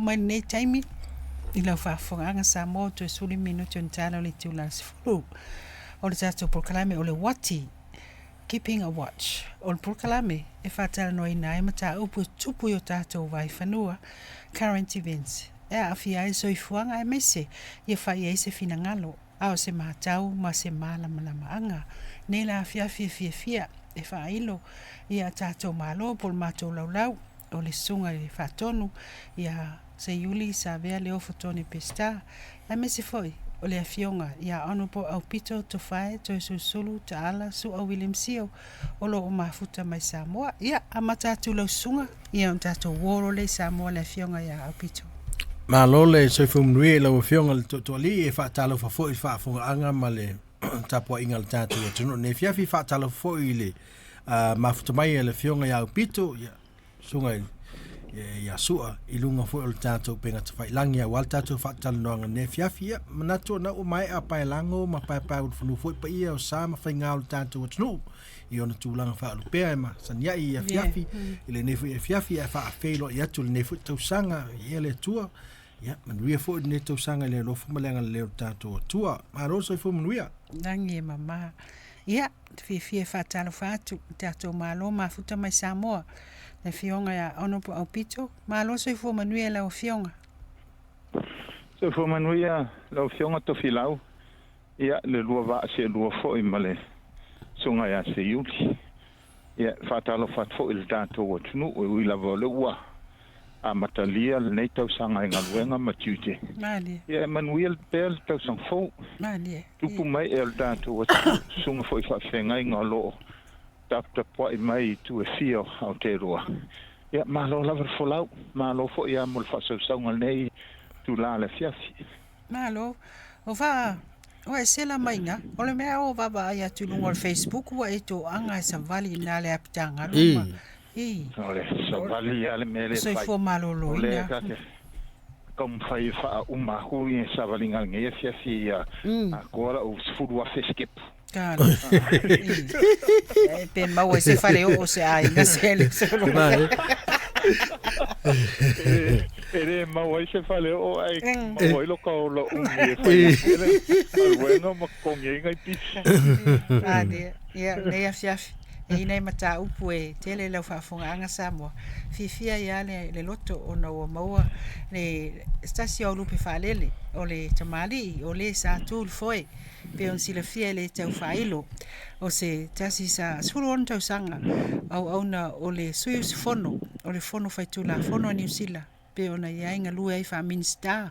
mai nei taimi i lau whaafonga sa mo to suli minuto ntala le tula sifuru. O le tatou proklame o le wati, keeping a watch. O le proklame e whaatala no ina e mata upu tupu o tatou vai whanua, current events. E a awhia e soifuanga e mese, i a whai e se fina ngalo, ao se mātau ma se malama anga. Nei la fia e whailo, i a tatou malo pol mātou laulau, o le sunga i whatonu, i a se yuli sa vea leo fotoni pesta, e mese foi, o le afionga, i a onopo au pito to whae, to e susulu, ta ala, su au William Sio, o lo o mafuta mai Samoa, i a amatatu lau sunga, i a on tatou woro le Samoa le afionga i a au pito. Ma lole se fumnui la fionga to ali e fa talo fa foi fa fu anga male tapua ingal tatu e no ne fiafi fa talo foi le ma fu mai le fionga ya pito ya sunga ya sua ilunga foi le tatu penga fa langia wal tatu fa talo no ne fiafi manato na o mai apa lango ma pa fu foi pa ia o sa ma fa ngal tatu no i ona tūlanga wha alupea e ma sania i a fiafi ile nefu i a fiafi a wha a whailo i atu le nefu tausanga i ele tua ia manuia fo ne tausanga le lofu malenga le leo tātua tua ma rosa i fo manuia Nangi e mama ia fie whatalo whatu tātou malo ma futa mai Samoa le fionga ya onopo au pito ma rosa i fo manuia lau fionga so fo manuia lau fionga to filau ia le lua wa se lua fo i male sunga ya se yuli ia fatalo fatfo il dato wotnu o ila vole wa a matalia le nei tau sanga inga luenga matute mali ia manuel pel tau sang fo mali tupu mai el dato wotnu sunga fo fa fenga inga lo tap po i mai tu e fio Aotearoa ia malo lava folau malo fo ia mol fa sanga nei tu la le fiafi malo o va Oe sela mainga, ole mea o baba ia tulungo Facebook wa eto anga sa vali na le apitanga luma. Ole, sa vali ale mele fai. So fo malolo ina. Kom fai fa uma hui sa vali ngalnge fia fia agora o furu a feskip. Cara. Pe mau se fale o se ai na sele. Ere mau se fale o ai mau lo ko lo unge fai bueno mo konge ngai pizza ade ia nei afiafi e nei mata upu e tele lau whaafonga anga Samoa fifia ia le loto o na ua maua le stasio lupe whaalele o le tamali o le sa tūl foe pe on sila fia le tau whailo o se tasi sa suru on tau sanga au na o le suius fono o le fono whaitula fono New Zealand pe ona ia inga lua i wha minsta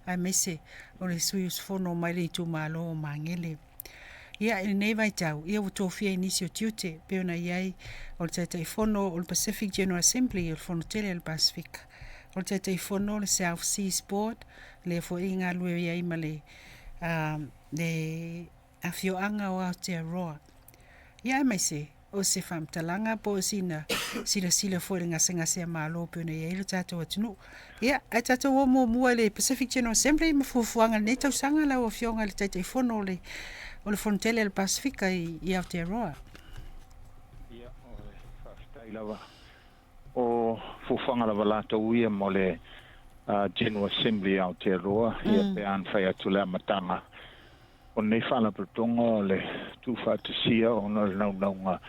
ai mese o le suius fono mai le tu malo o mangele ia i nei vai tau ia o tofia inisio tiute pe ona ia o le taitai fono o le Pacific General Assembly o le fono tele le Pacific o le taitai fono o le South Seas Board le fo inga lua ia ima le afioanga o Aotearoa ia mese o se famtalanga po sila fo le ngase malo pe na ia le tatou atunu ia ai tatou o mo le Pacific General Assembly ma fufuanga nei tau sanga la o fionga le taitai fono o le frontele le Pacifica i Aotearoa ia o le fastailava o fufuanga la valato ia mo le General Assembly Aotearoa ia pe an fai atu le matanga o nei fala protongo le tu fatusia o no naunga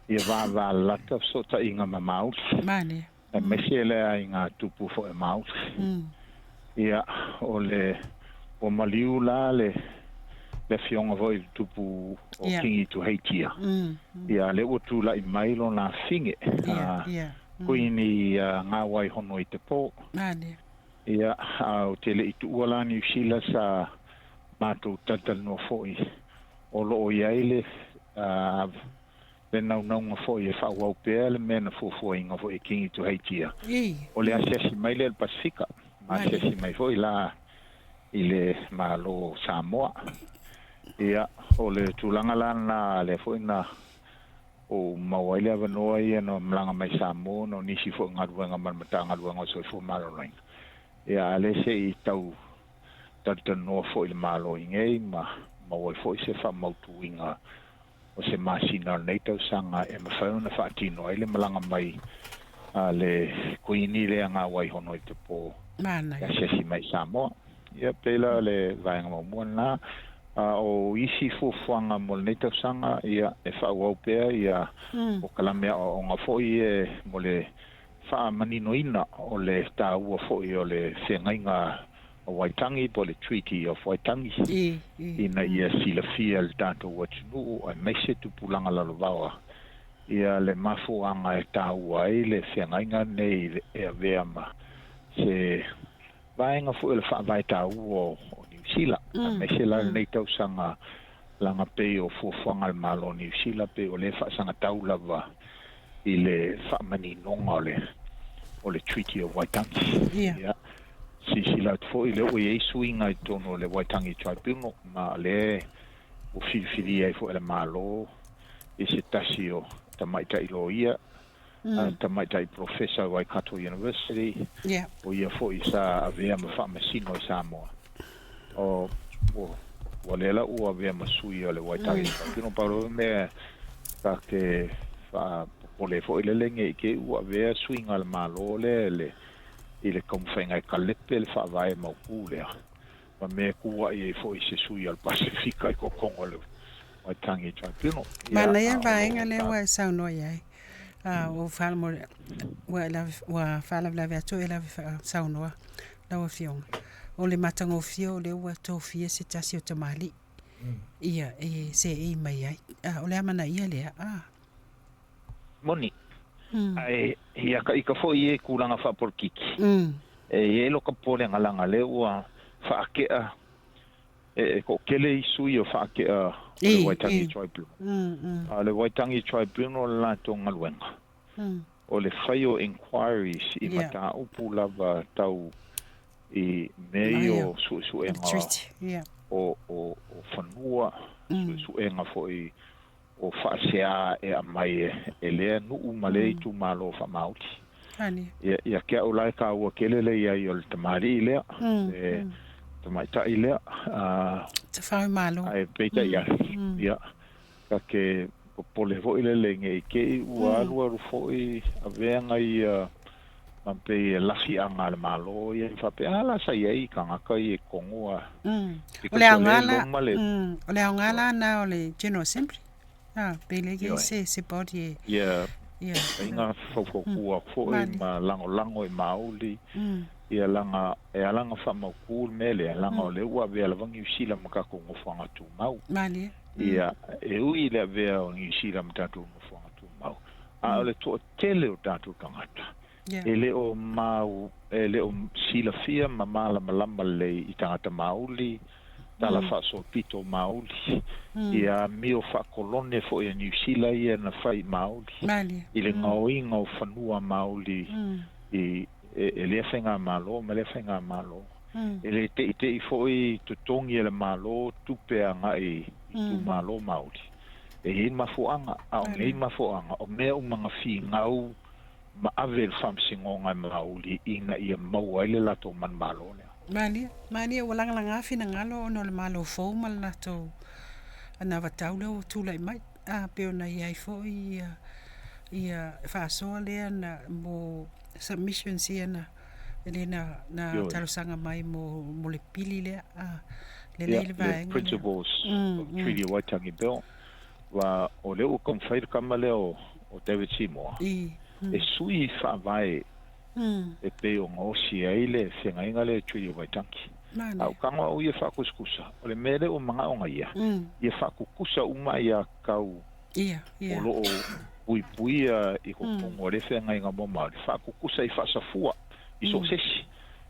ia va lata so ta inga mamaus mane e mesiele inga tupu fo e maus ia o le o maliu la le fionga voi tupu o kingi tu heitia ia le utu la i mailo na finge kuini ngā wai hono i te pō mane ia o tele i tu uala New Zealand sa matou tatal no foi o lo iaile le naunga foi e whauau pēr le mena fufuinga foi kingi tu heitia o le asesi mai le Pasifika ma asesi mai foi la i le malo Samoa ia o le tulanga lana le foi na o mawaile avanoa ia no mlanga mai Samoa no nisi foi ngaruanga matanga luanga so foi malo ia le se i tau tata no fo il malo ingei ma wai fo se fa mautuinga o se masina nei tau sanga e mawhauna whaatino ele malanga mai le kuini le anga wai hono i te pō Mana. ya se mai Samoa ia pela le vaenga mo na o isi fuanga mo le tausanga ia e whaau pea ia o kalamea o ngā foi e mo le wha maninoina o le tāua foi o le whengainga o Waitangi po le Treaty of Waitangi ina ia silafia le tātou watunu o meise tupulanga lalovawa ia le mafuanga e tāua e le whengainga nei e avea ma se vaenga fu le wha vai tāua o New Zealand meise la nei tausanga langa pe o fuanga le malo New Zealand pe o le wha sanga taulava i le wha maninonga o le Treaty of Waitangi ia si la fo ile o ye swinga I tono le Waitangi Tribunal ma le o fili ai fo le malo e se tasio tamaita ilo ia tamaita I professor Waikato University o ia fo isa avea ma fa masino Samoa o walela o avea masui o le Waitangi Tribunal paro me ka ke fa o le fo ile lenge ke o avea swinga le malo le ile komfenga I kalepe le whaavae mauku lea. Ma me kua I fo I se sui al Pasifika I ko Kongo le Waitangi Tribunal. Mana ia vaenga le wa sauno iai. O whala mo wa whala lawe atu e lawe saunoa lawa fionga. O le matango fio le ua tō fia se tasi o tamali. Ia se mai ai. O le amana ia lea. Moni. Ai ia ka fo I kulanga fa por kiki. E lo ka pole ngalanga le ua fa ke ko kele I sui o fa ke le Waitangi Tribunal. Le Waitangi Tribunal la to ngalwenga. O le faio inquiries I mata upu lava tau I meio su enga o fanua su enga fo I o whaasea e a mai e lea nuu malei tu malo wha mauti. Ia kia o lai ka ua kelele ia I o le tamari I lea, tamaita I lea. Te whau malo. Ai peita ia, ia. Ka ke pole vo I le lenge I ke I ua alua rufo I a veanga I mampe I lafi anga le malo ia I whape ala sa iei ka ngaka I e kongua. O le angala na o le General Assembly. Pelege se body inga fofo kua foi ma lango I mauli ia langa fa maukul mele langa le ua vea la New Zealand makako ngofanga tu mau mali ia ui le vea o New Zealand tatu ngofanga tu mau le to tele o tatu kangata ele o mau ele o sila fia mamala malamba le I tangata mauli tala fa so pito mauli ia mio fa kolone fo I New Zealand ia na fai mauli ile ngauinga o fanua mauli I ele fenga malo ele te fo I tutongi le malo tupe anga I tu malo mauli e mafuanga o me mga fi ngau ma avel fam singonga mauli ina ia mau ile la to man malo ne Mani wala nga fina ngalo no le malo fo mal na to ana vataulo tu lai mai pe ona ia fo ia fa so le na mo submission siena ele na talosanga mai mo le pili le le vai principles of Treaty of Waitangi Bill wa o le o confide kamale o David Seymour e sui fa vai e pe o ngosi ele senga ingale Treaty of Waitangi au kanga o ia fa kuskusa o le mele o manga o ia fa kukusa uma ia kau o lo pui I ko pongo le senga inga mo ma fa kukusa I fa safua I so sesi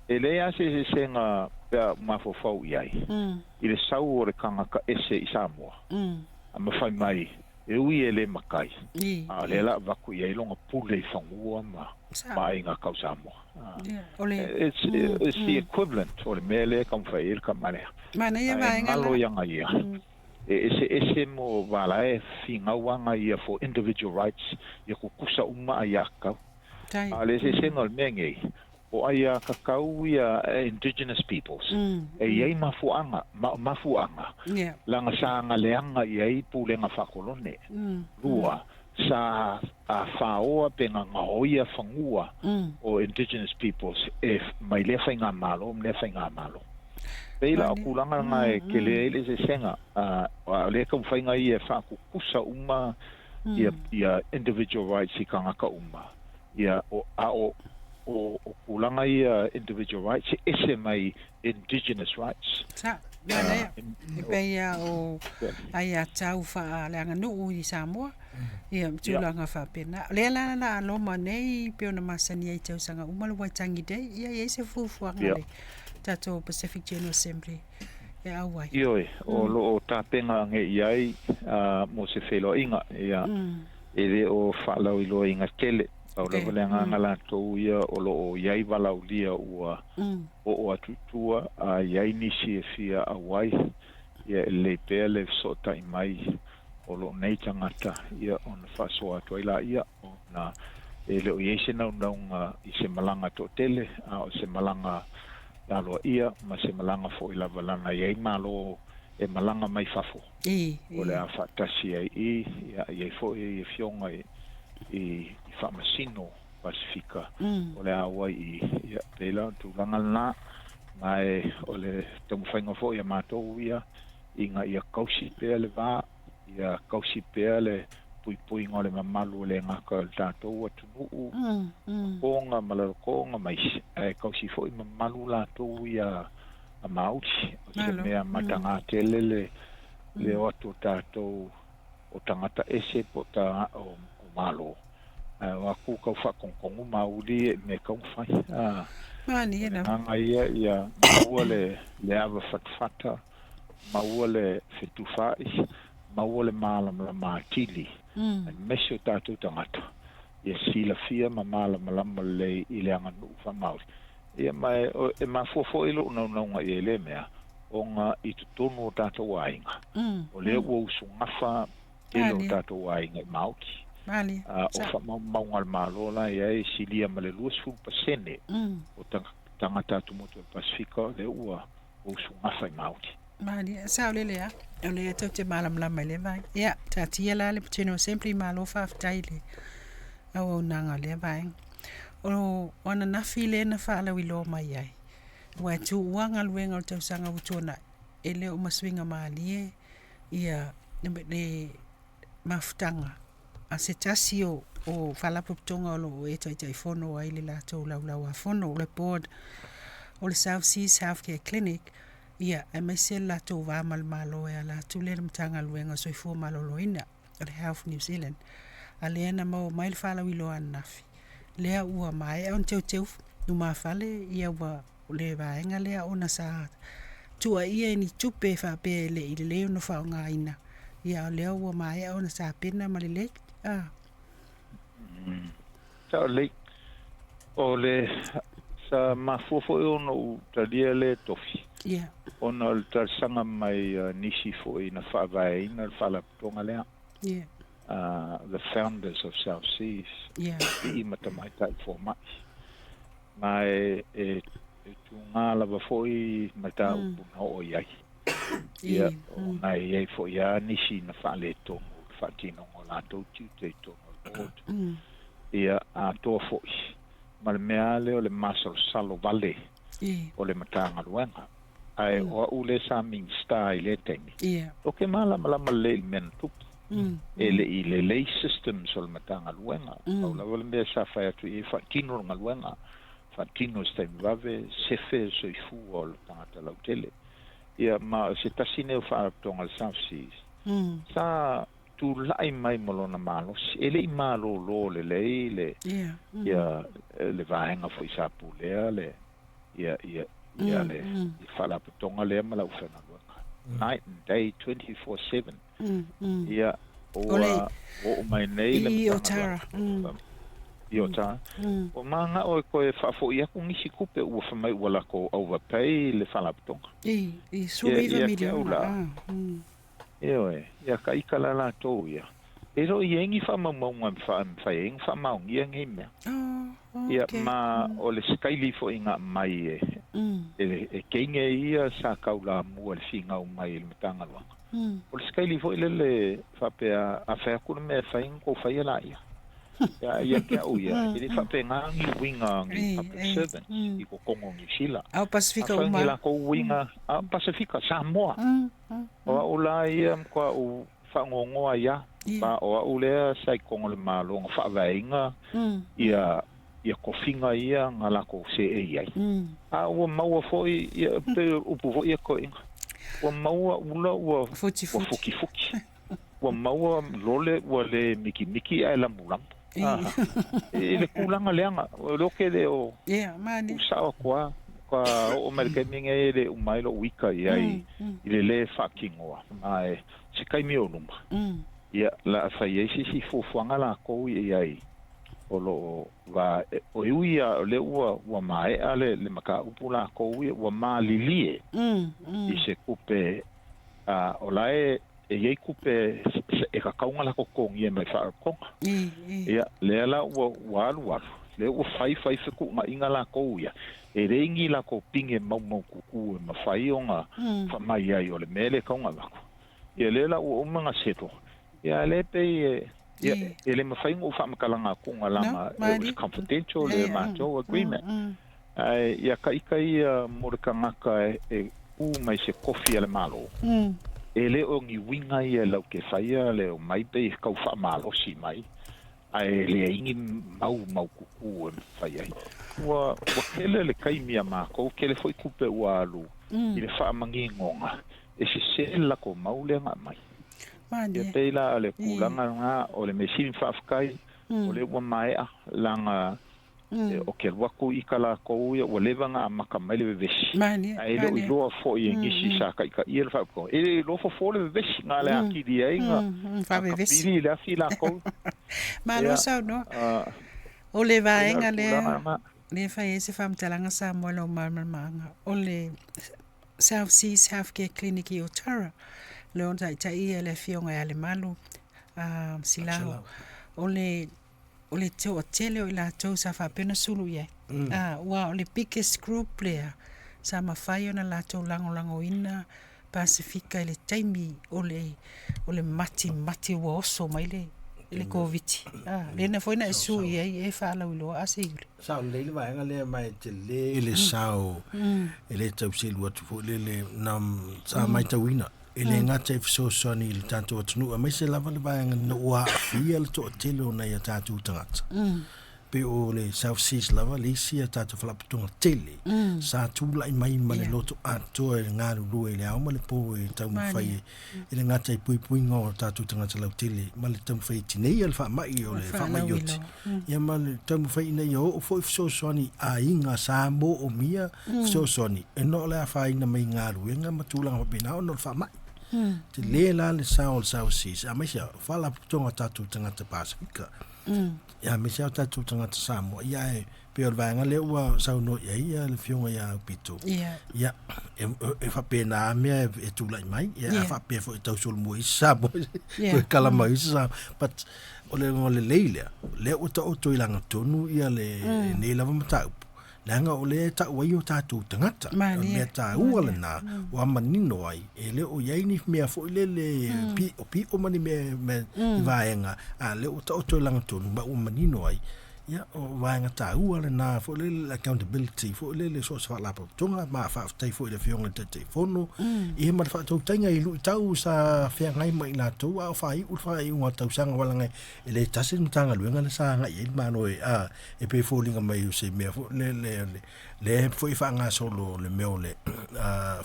ele ya se senga pe mafo fau ia I le sau o le kanga ka ese I Samoa ama fai mai e ui ele makai le la vaku ia I longa pule I fangua ma inga kau Samoa it's the equivalent o le mele kam fai il kamane mana ia vaenga alo yanga ia ese mo wala e finga wanga ia for individual rights ia kukusa uma ia kau ale se sengal menge o ia kakau ia indigenous peoples ia mafuanga langa sanga leanga ia I pulenga fakolone lua sa a whaoa pe ngā ngahoia whangua o indigenous peoples e mai le whainga malo, le whainga malo. Peila o kulanga ngā e ke le ele se senga, a le ka whainga i e whakukusa uma ia individual rights I kangaka uma. Ia o kulanga I individual rights ese mai indigenous rights. Sa, ia peia o ai a tau wha leanga nuu I Samoa. Ia tūlanga whapena. Lea lana na aloma nei peo na masani ai tau sanga umalu waitangi dei. Ia se fufuanga le tato Pacific General Assembly. Ia awai. Ioi, o lo o tāpenga nge iai mo se whelo inga. Ia ele o whalau I lo inga tele. Au la valenga ngala tau ia o lo o iai walau lia ua o atutua a iai nisi e fia awai. Ia le pea le sota I mai. O lo nei tangata ia ona whasoa toila ia ona e leo I se naunga I se malanga to tele o se malanga laloa ia ma se malanga fo I lava lana iai malo e malanga mai fafo o le a whatasi ai ia iai fo I fionga I whamasino Pasifika o le a wai ia peila tūlanga na mai o le tamuwhainga fo ia mātou ia inga ia kausi pea le vā ia kausi pea le pui ngole mamalu le ngaka tātou atunuu konga malalokonga mai kausi foi mamalu lātou ia a mauti o se mea matanga tele le watu tātou o tangata ese po ta o malo waku kau whakongkongu mauli me kau whai mani ena nganga ia maua le awa whatwhata maua le whetufai maua le malama la mātili mesio tātou tangata ia sila fia ma malama lama le I le anga nuu whamauri ia mai e mafofo ilo naunga I le mea o ngā I tutonu o tātou ainga o le ua usungafa ilo tātou ainga I mauti o whamaunga le malola ia e silia ma le 2% o tangata tumotu Pasifika le ua usungafa I mauti Mani, sao le lea. O le tau te malam lama le vai. Ia, ta tia la le putino sempre malo whaftai le. Au au nanga le vai. O wana nafi le na whaala wilo mai ai. Wai tu uanga luenga o tau sanga utona. E le o maswinga maalie. Ia, le mafutanga. A se tasi o whalapu putonga o lo e tai fono ai le lato lau a fono o le board. O le South Seas Healthcare Clinic. Ia, e mai se la tō wā malo e la tū le mtanga luenga soi fua maloloina o le Health New Zealand. A lea na mau mai le whala wilo anafi. Lea ua mai on teu nu mawhale ia ua le vaenga lea ona sa tua ia ni tupe whape le I le leo no whao ngā ina. Ia lea ua mai ona sa pena ma le lake. Sa lake o le sa mafofo e ono talia le tofi. Yeah. Ona le tarsanga mai nisi fo I na whaavaina le whalaputonga lea. Yeah. The founders of South Seas. Yeah. I matamai tai fo mai. Mai e tunga lava fo I mata upuna o iai. Ia, ona iai fo ia nisi na whaale tongo, whaatino o lātou tiutei tongo board. Ia a toa fo I. Ma le mea leo le Marshall Salo Valley. O le matanga luenga. Ai o ule sa ming star I le tengi. O ke malama le men tupu. E le lei systems o le matanga luenga. Au la wale mea sa whai atu I whaatino nga luenga. Whaatino stai mwave sefe soifu o le tangata lautele. Ia ma se tasine o whaatonga le South Seas. Sa tu lai mai molona malo. E le I malo lo le lei le. Ia le vaenga fo I sa pulea le. Ia le fala putonga le mala ufena luenga. Night and day 24/7. Ia o mai nei le Iotara. Iotara. O manga o koe whafo ia ku ngisi kupe ua whamai ua lako overpay le fala putonga. I suiva miliona. Ia ka ikala la tō ia. E ro I engi whamaunga whaengi whamaungi ia ngei mea. Ia ma o le skaili fo inga mai e keinge ia sa kaula mua le finga o mai le matanga lo o le skai li fo le fa pe a fa ku me fa in ko fa ia ia ia ke o ia ele fa pe nga ngi winga ngi public servant i ko kongo ngi sila au Pasifika o ma la ko winga a Pasifika Samoa o la ia ko o fa ngongo ia ba o le sai kongo le malo fa vainga ia kofinga ia ngala ko se ia a o mau fo ia pe o po ia ko o mau ula o fuki o mau lole o le miki ai la mulang ele kulanga leanga o lo ke de o mani sa kwa o merkeminga ele o mai lo wika ia ile le fucking o mai se kai mi o numba ia la fa ia si fo fanga la ko ia o lo va o ia le o mai ale le maka upula ko o ma lilie i se kupe o lae e kupe e ka kaunga la ko ngi mai fa ko ia le la o walu le o fai se ku ma inga la ko ia e rengi la ko pinge mau ku ma fai onga fa mai ai o le mele kaunga la ko ia le la o manga seto ia le pe ele ma fai ngo fa makalanga ku ngala ma confidential le ma jo agreement ai ia kai mo le kangaka e u mai se kofi ale malo ele o ngi winga ia lau ke faia le o mai pe kau fa malo si mai ai le ingi mau ku faia wa kele le kai mia ma ko kele foi kupe wa lu ile fa mangi ngonga e se la ko mau le mai mani pe la le kulanga nga o le machine fa kai o le wa mai langa o ke waku ikala ko o le vanga makamele veshi ai lo fo i ngi sa ka i fa ko e lo fo le veshi nga le aki di nga fa veshi bili la fila ko ma lo sa no o le va nga le fa ese fam talanga sa mo lo manga o le South Seas Healthcare Clinic i Otara le on tai le fionga ya le malu silao o le teo tele o la tau sa fa pena sulu ye wa o le biggest group there sa ma fai ona la tau lango ina Pasifika le taimi o le mati wo so mai le covid le na foi na su ye e fa la ulo asi sa le va nga le mai te le sao ele tau sil wat fo le nam sa mai tawina ele ngata so soni le tanto tunu mai se lava le va nga no wa fiel to telo na ya tatu tangata pe o le South Seas lava le sia tatu flaputunga tele sa tula i mai male loto ato e ngā ruru e le au male po e tau mawhai e le ngata i pui ngō tatu tangata lau tele male tau mawhai tinei al wha mai o le wha mai oti ia male tau mawhai nei o fo i fsosoni a inga sa mo o mia fsosoni e no le a whai na mai ngā ruru e ngā matulanga wapina o no le wha mai te le la le South Seas a mai sia flaputunga tatu tangata Pasifika ya me sia tatu tangata Samoa ia e pe o vanga le ua sauno ia le fionga ia pito ia e fa pena me e tu lai mai ia fa pe fo tau sul mo isa mo kala mai isa but ole leile le o to ilanga tonu ia le ne lava mata langa ole ta wai o tatu tangata me ta ua na wa manino ai ele o ia ni me fo le pi o mani me vaenga a le o to ilanga tonu ba o manino ai ia o vaenga ta ua na fo le accountability fo le so sa la po tonga ma fa tai fo le fionga te fono e ma fa to tanga i lu tau sa fia ngai mai na to a fa i u tau sanga wala ngai ele tasin tanga lu ngana sa ngai ma no e pe fo linga mai se me fo le fo i fa nga solo le meo le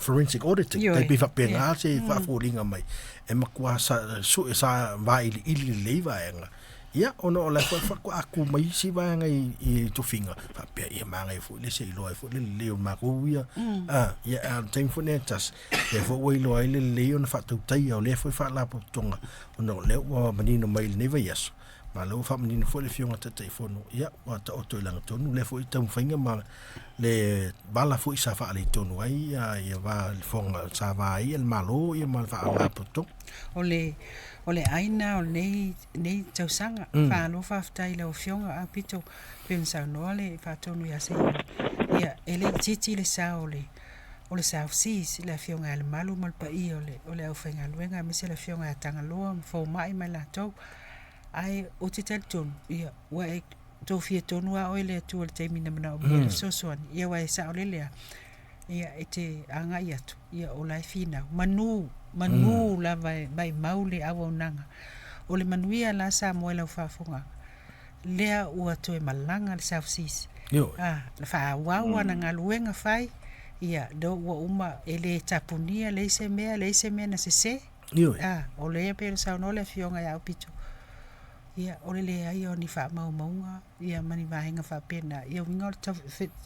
forensic auditing tai pe fa pe nga se fa fo linga mai e ma kwa sa vai ili leva nga ia ono la fa ko aku mai si va ngai i to finga fa pe ia ma ngai fu le se lo fu le ma ko ia ia tem fu netas e fu we lo ile le on fa tu tai o le fu fa la po tonga ono le o manino mai ne va yes ma lo fa manino fu le fionga te telefono ia wa ta o to la tonu le fu tam finga ma le bala fu sa fa le tonu ai ia va le fonga sa va ai el malo ia ma fa la po to ole aina o nei tausanga fa no fa tai le fionga a pito pensa no le fa tonu ya se ia ele titi le sa o le South Seas le fionga le malu mal pa I o le au fenga luenga me se le fionga tanga loa fo mai mai la tau ai o te ton ia wa e to fie tonua o le tu le te mina mana o le sosoan ia wa sa o le ia e te anga ia tu ia o lai fina manu la vai maule awa nanga o le manuia la sa mo le fafonga lea ua to e malanga le South Seas la fa wa na ngaluenga fai ia do wa uma ele tapunia le se mea na se o le pe sa no le fionga ya pitu ia o le ai o ni fa maunga ia mani vahenga fa pena ia winga ta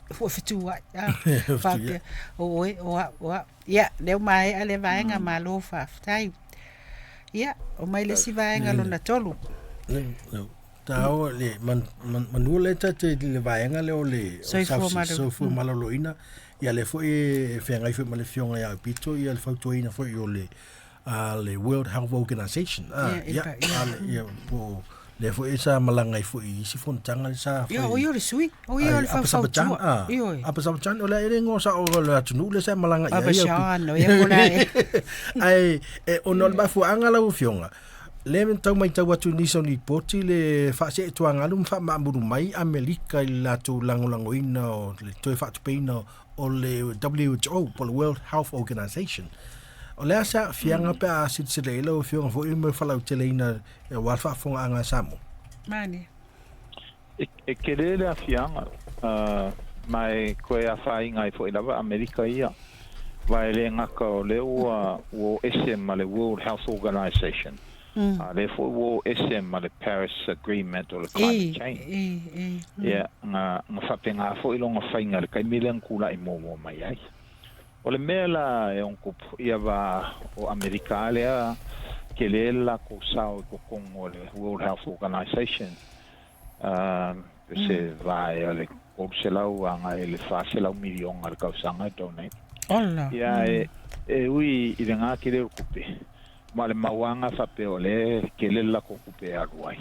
fo fitu wa fa o ia le mai ale vahenga malo fa tai ia o mai le si vahenga lo na tolu tao le man le te le vahenga le o le so fu maloloina ia le foi fenga foi male fionga ya pito ia le fautoina foi o le World Health Organization ia po le foi esa malanga foi si fontanga sa foi yo le sui yo le fautoina apa sabachan o le ngo sa o le atunu le sa malanga ia no ia kola ai o no ba fu anga la fionga le tau mai tau atu ni so ni poti le fa se tu anga lu fa ma buru mai Amerika la tu langolango ina o le toi fa tu peina o le WHO po le World Health Organization o le asa fianga pe a sitsele o fionga fo i mo fala uteleina e wa fa fonga anga samo mani e kelele a fianga mai ko a fa inga fo ila Amerika ia vai le ngaka o le o SM le World Health Organization le fo o SM le Paris Agreement o le climate change nga fa penga fo ilonga fainga le kai milen kula I mo mai ai o le mela e on kup ia va o Amerika lea ke le la ko sao ko kongo le World Health Organization se vai le ko se lau anga le fa se lau milion al kausanga donate olla ia e ui I nga ke le kupe ma le mawanga fa pe ole ke le la ko kupe aluai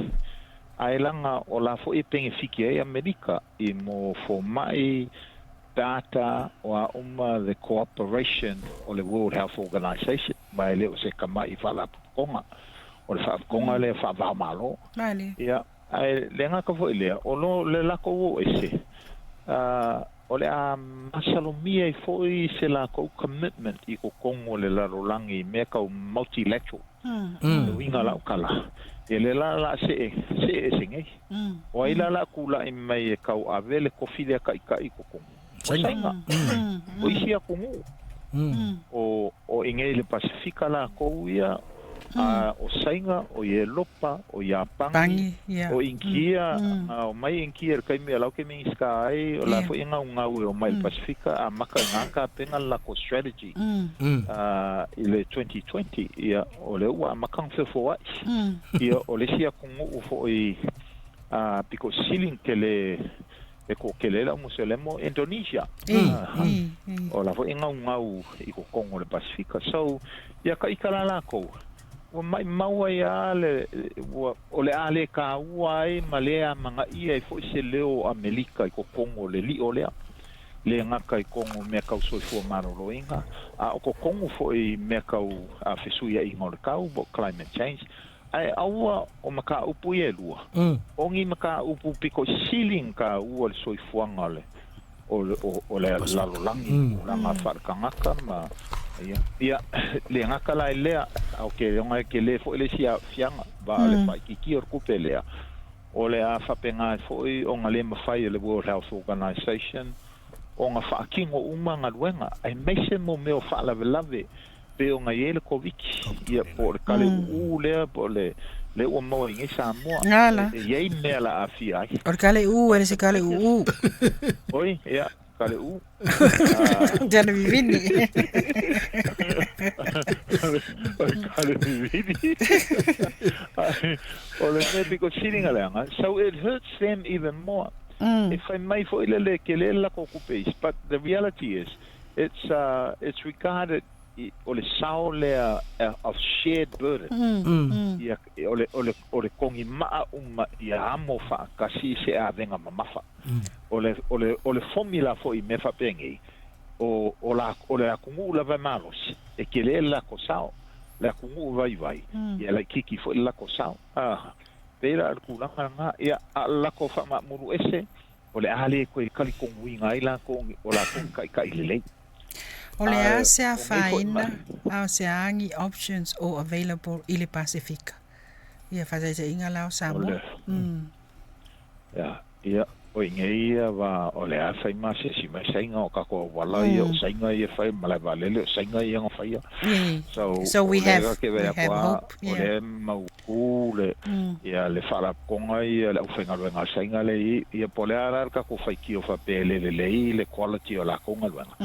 ai langa o la fo I pengi fiki e Amerika I mo fo mai data o the cooperation o le World Health Organization mai le o se kama I fala konga o le fa konga le fa va malo mali ia ai le nga ka fo ile o lo le la ko o ese o le a masalomia I fo I se la ko commitment I ko kongo le la rolangi me ka multilateral le winga la kala ele la se singe o ila la kula I mai ka o avele ko fide ka ko kongo Sainga. O isia kungu. O ingele Pasifika la ko ia o sainga o ye lopa o ya pangi o inkia o mai inkia kai me la ke me ska ai o la fo inga unga o mai Pasifika a maka ngaka penga la ko strategy ile 2020 ia o le wa makang fe fo ia o le sia kungu fo I because ceiling kele ko kelela muselemo Indonesia o la fo inga ngau I ko kongo le Pasifika so ya ka ikala la ko o mai maua ya le o le ale ka uai malea manga ia fo se leo Amerika I ko kongo le li o le ngaka I kongo me ka so fo marolo inga o ko kongo fo I me ka a fesuia I ngol ka bo climate change ai aua o maka upu e lua ongi maka upu piko ceiling ka ua le soifuanga le o le lalolangi langa wharakangaka ma ia le ngaka lai lea au ke ronga ke le fo le sia fianga ba le pa kiki or kupe lea o le a whapenga foi o ngā le mawhai le World Health Organization o ngā whaakingo umanga luenga ai meise mo meo whaalawelawe pe o ngā yele ko wiki ia po le kale lea po le o mo ingi Samoa ye me la afia o kale ele se kale oi ia kale ya no vivini kale vivini o le medical sitting alanga so it hurts them even more if I may for ile ke le la ko kupes but the reality is it's regarded o le sao lea of shared burden. Ia o le kongi maa ia amo kasi se a venga mamafa. O le formula fo I mefa pengi o le akungu la vai malos e ke le la ko sao le akungu vai ia la kiki fo la ko sao pera al kulanga nga ia la ko fa ma muru ese o le ale ko kali kongu inga ila ko o la ko kai le o le a se a faina a se angi options o available I le Pacifica ia fa se inga la o Samoa ia o ingeia va o le a fai ma se si mai sainga o ka ko wala ia o sainga ia fai mala valele o sainga ia ngo fai so we have hope o le mau le ia le fala konga ia le fenga luenga sainga le ia pole ara ka ko fai ki o fa pele le quality o la konga luenga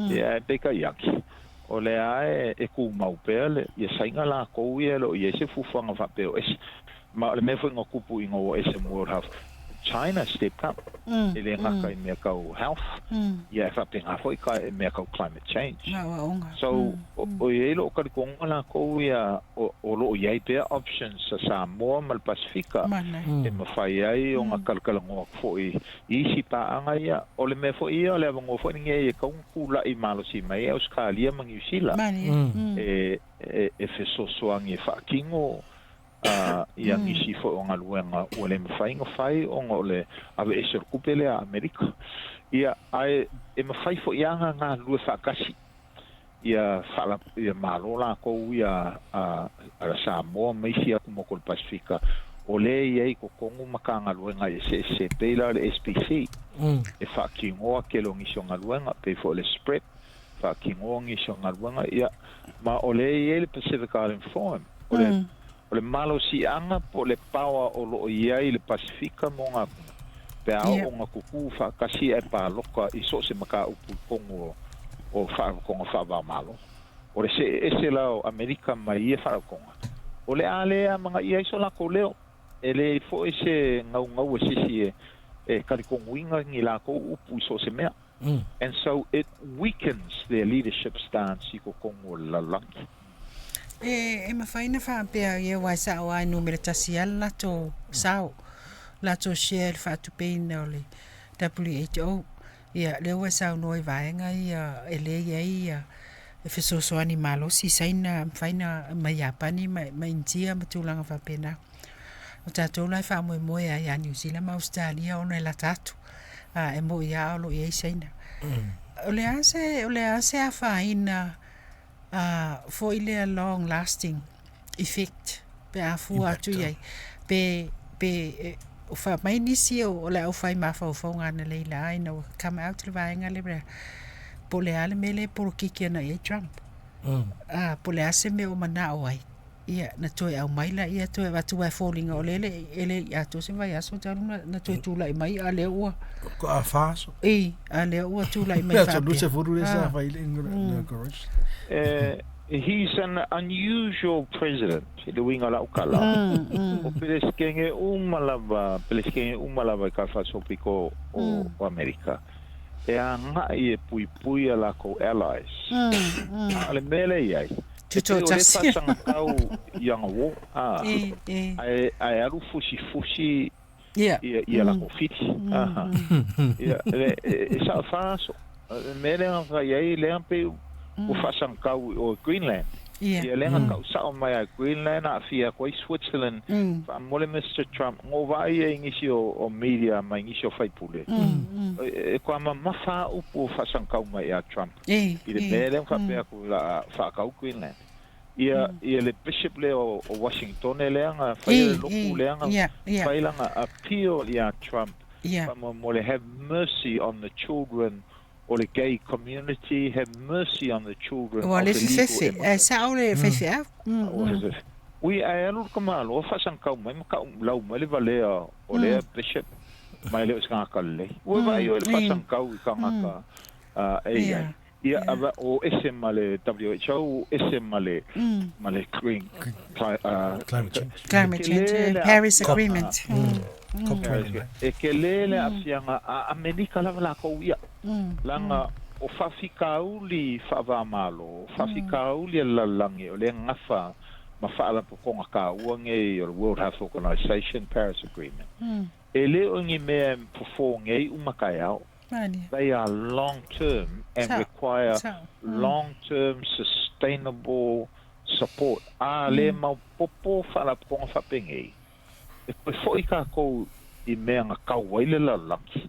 ia te ka yaki o le a e ku mau pele ia sainga la ko ia lo ia se fufanga fa pe o es ma le me foi ngo kupu ingo ese World Health China stepped up. Ele ngaka I mea kau health. Ia fa penga foi ka I mea kau climate change. So o elo ka konga la ko ia o lo ia pe options sa Samoa mal Pacifica. E ma fai ai o nga kalkala ngo foi isi pa anga ia o le me foi ia le ngo foi nge e kau kula I malo si mai Australia mangi sila. E fe so soangi fa kingo ia ngisi fo o ngaluenga o le mawhainga whai o le awe e ser kupele a Amerika ia ai e mawhai fo ianga ngā lue whakasi ia whala ia marola kou ia a Samoa meisi aku moko le Pasifika o le iei ko kongu maka ngaluenga e se peila le SPC e whakingoa ke lo ngisi o ngaluenga pe fo le spread whakingoa ngisi o ngaluenga ia ma o le iei le Pacific Island Forum o le malo si anga po le pawa o lo iai le Pasifika mo ngā pe au o ngā kuku whakasi e pa loka I so se maka upu kongo o whakakonga whawa malo o le se la o Amerika mai e whakakonga o le ale a mga iai so la ko leo e le fo e se ngau e sisi e karikongo inga ngi la ko upu so se mea and so it weakens their leadership stance I ko kongo la lanki e mawhaina whaapea ia wai sa o ai numere tasial lato sao lato share whaatupeina o le WHO ia leo wai sao noi vaenga ia e le ia e whesosoani malo si saina mawhaina mai apani mai intia matulanga whapena o tātou lai whaamoe a New Zealand ma Australia o nei la tatu e mo ia olo ia saina o le ase a whaina for ile a long lasting effect pe a fu atu ye pe o fa mai nisi o le au fai ma fa nga na le la no come out le vai nga le bre po le ale mele por kiki na e Trump po le ase me o mana o ai ia na toi au mai la ia toi va tu vai falling o ele ia to se vai aso taru na toi tu lai mai ale o ko a faso ale o tu lai mai fa so se furu esa vai in garage he's an unusual president the winga la ukala o peleskenge umalava ka fa so piko o America e anga e pui la ko allies ale mele ia tuto tasi au yang wo ai aru fusi ia la ko fit sa faso mele nga ia le ampe o fasang kau o Greenland ia lenga kau sa o mai a Greenland a fia ko Switzerland fa mole Mr Trump ngo vai e ngisi o media mai ngisi o fai pule e ko ama mafa o po fasang kau mai a Trump i le mele fa pe ko la fa kau Greenland ia le bishop le o Washington le nga fa le loku le nga fa langa appeal ia Trump fa mole have mercy on the children or the gay community, have mercy on the children of the legal immigrants. We are not kamal o fasang kau mai ka lau mai valea o le bishop mai le ska kalle. We vai o fasang kau ka ngaka ia ava o esemale WHO esemale male climate change Paris Agreement. E ke lele a fianga a Amerika la ko ia langa o whawhikauli whawamalo, whawhikauli lalangi o le ngafa ma whaala pokonga ka uange o the World Health Organization Paris Agreement. E leo ngi mea pofo ngei umakai au. They are long-term and require long-term sustainable support. Le mau popo whaala pokonga whapengei. E poi foi ka kou I mea ngā kauaile la langi.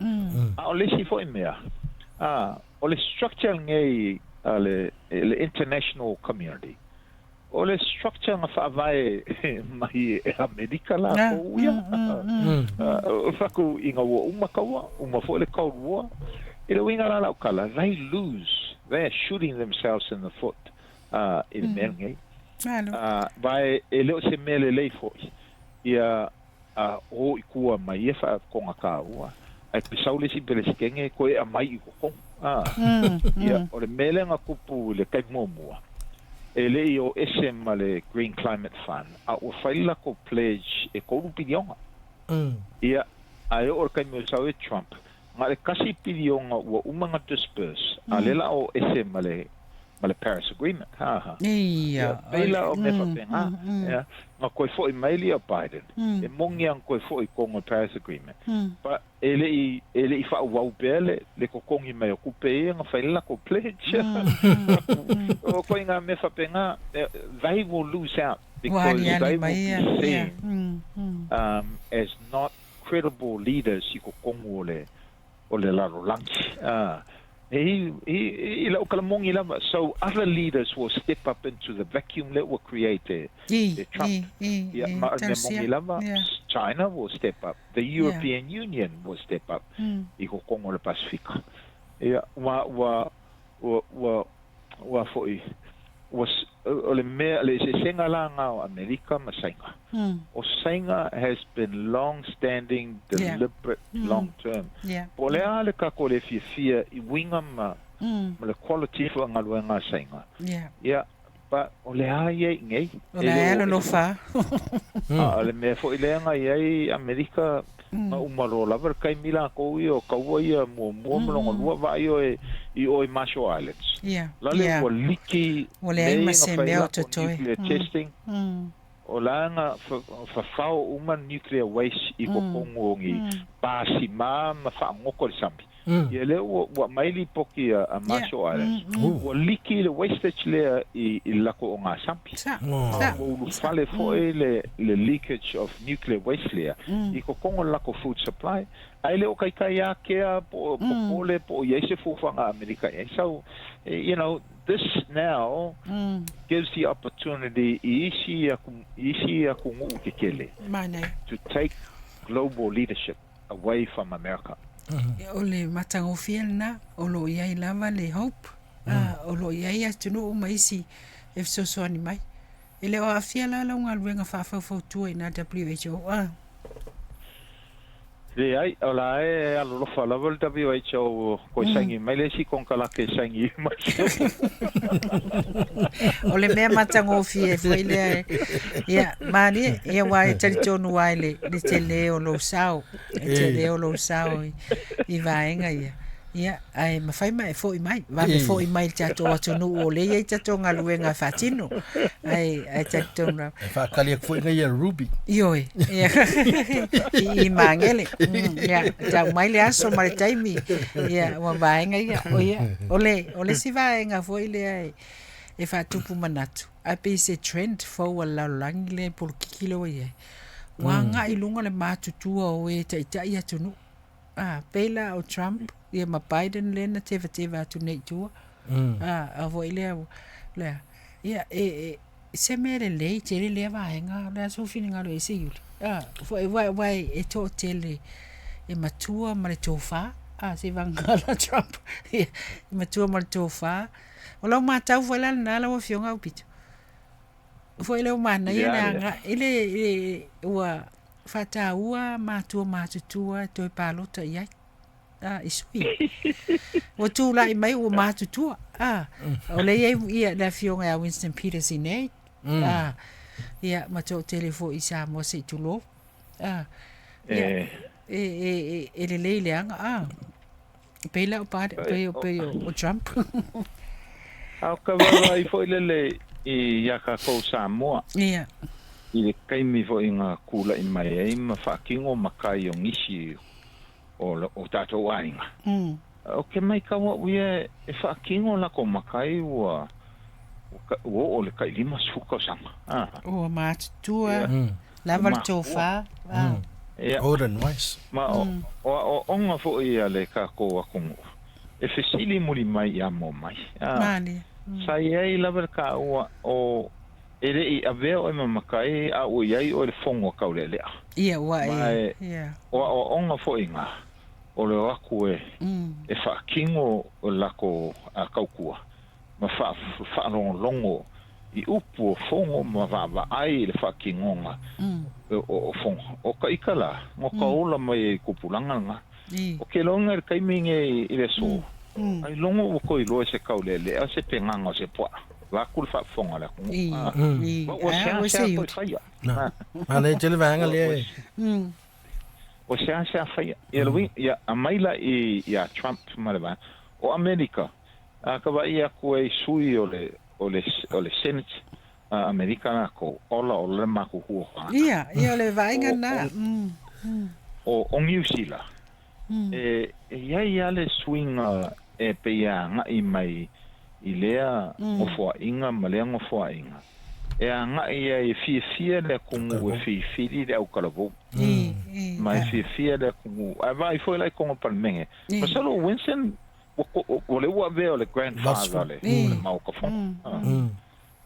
O le si foi mea. O le structure ngei le international community. O le structure ngā whaavae mai e Amerika la kou ia. O whaku I ngā ua umakaua, foi le kaurua. I le winga la lau kala, they lose. They are shooting themselves in the foot. I le mea ngei. Vai e leo se mea le lei foi. Ia o I kua mai e wha konga ka ua. Ai pisau le si pele sikenge koe a mai I kokong. Ia, o le mele ngā kupu le kai muamua. E le I o ese ma le Green Climate Fund. A o whaila ko pledge e kouru pidionga. Ia, a e o kai mua sau e Trump. Ngā le kasi pidionga ua umanga disperse. A lela o ese ma le Paris Agreement. Ia. Pela o me whapenga. Ia. Ngā koe fo I maili a Biden. E mongi ang koe fo I kongo Paris Agreement. Pa ele I wha wau pele le ko kongi mai o kupe e ngā whaila ko pledge. O koe ngā me whapenga, they will lose out because they will be seen as not credible leaders I ko kongo o le laro langi. So other leaders will step up into the vacuum that were created. Trump, China will step up. The European Union will step up. Iko Kongo le Pasifika. Was ole me le senga la nga America masenga. O senga has been long-standing, deliberate, long-term. Pole ale ka kole fia I winga ma le quality fo nga luenga senga. But ole ai ngei. Ole lo fa. Ale me fo ile nga ai America ma umaro lava kai mila ko I o kauia mo longo lua vai I o Marshall Islands. Lale o liki nuclear testing. O langa fafao uma nuclear waste I ko kongongi pasi ma whaangoko le sampi. Ia leo wa maili poki a Marshall Islands. O liki le wastage lea I lako o ngā sampi. O ufale foe le leakage of nuclear waste lea. I ko kongo lako food supply. Ai leo kai a kea po pole po yeise fufanga Amerika. So, you know, this now gives the opportunity to take global leadership away from America. Ole matango fielna olo iai lava le hope olo iai atunu o maisi e so ani mai ele o afiala la unga luenga fa tu ina WHO Le ai ola e alo fa la WHO ko sangi mai le si kon kala ke sangi ole me matango fie foi le ya mari e wa talitonu wale le tele o lo sao I vaenga ia ai mafai mai foi mai va me foi mai tato atunu o le ia tato ngaluenga fatino ai tato na fa kali foi ngai Ruby ioi I mangele ia ta mai le aso mai taimi ia wa vaenga ia o ia ole si vaenga foi le ai e fa tupu manatu a pe se trend fo wala langile por kilo ia wanga I lunga le matutua o e tai atunu pela o Trump ia ma Biden le na teva atu nei tua a vo ile le ia se mere le tere le vaenga la so fininga lo ese yuli foi vai e to tele e matua ma le tofa se vangala Trump e matua ma le tofa o lo matau foi la na la o fionga o pito foi le mana ia nga ile wa fata ua matua matutua toi palota ia isui o tu la mai o matutua o le ia la fionga a Winston Peters nei ia mato telefo isa mo se tulo le anga Pela o pare o Trump. Au ka wala I fo lele I yaka ko Samoa. Ia. I le kaimi fo inga kula I mai ai ma whakingo makai o ngisi o tātou ainga. O ke mai kawa uia e whakingo la ko makai ua o le kai lima suka sanga. O mātua. Lava le tofa. Old and wise. Ma o onga fo ia le ka ko akongo. E fesili muli mai ia mo mai. Mali. Sai ai lava ka o ere I aveo e mamakai a o iai o le fongo kaulele. Ia wa ia. O onga fo inga. O le aku e whakingo o lako a kaukua. Ma whaalongo I upu o fongo ma wa ai le whakingonga o fongo. O ka ikala, ngo ka ola mai kupulanga nga. O ke longa le kaiminge I le so. Ai longo o koi loe se kaulele, a se penganga se poa. La kul fa fonga la kungu. O se po faya. Ale tele vanga le. O se faya. Ya amaila I ya Trump malaba. O America. Ka wa ia ko e sui o le Senate Americana ko ola o le maku huo. Ia le vainga na. O New Zealand. Ia le swing e pe ia nga I mai I lea o fua inga ma lea ngo fua inga. E a nga ia e fia le kungu e fili le au kalabo. Ma e fia le kungu. A vai foi lai kongo palmenge. Ma salo Winston o le ua veo le grandfather le mau ka fong.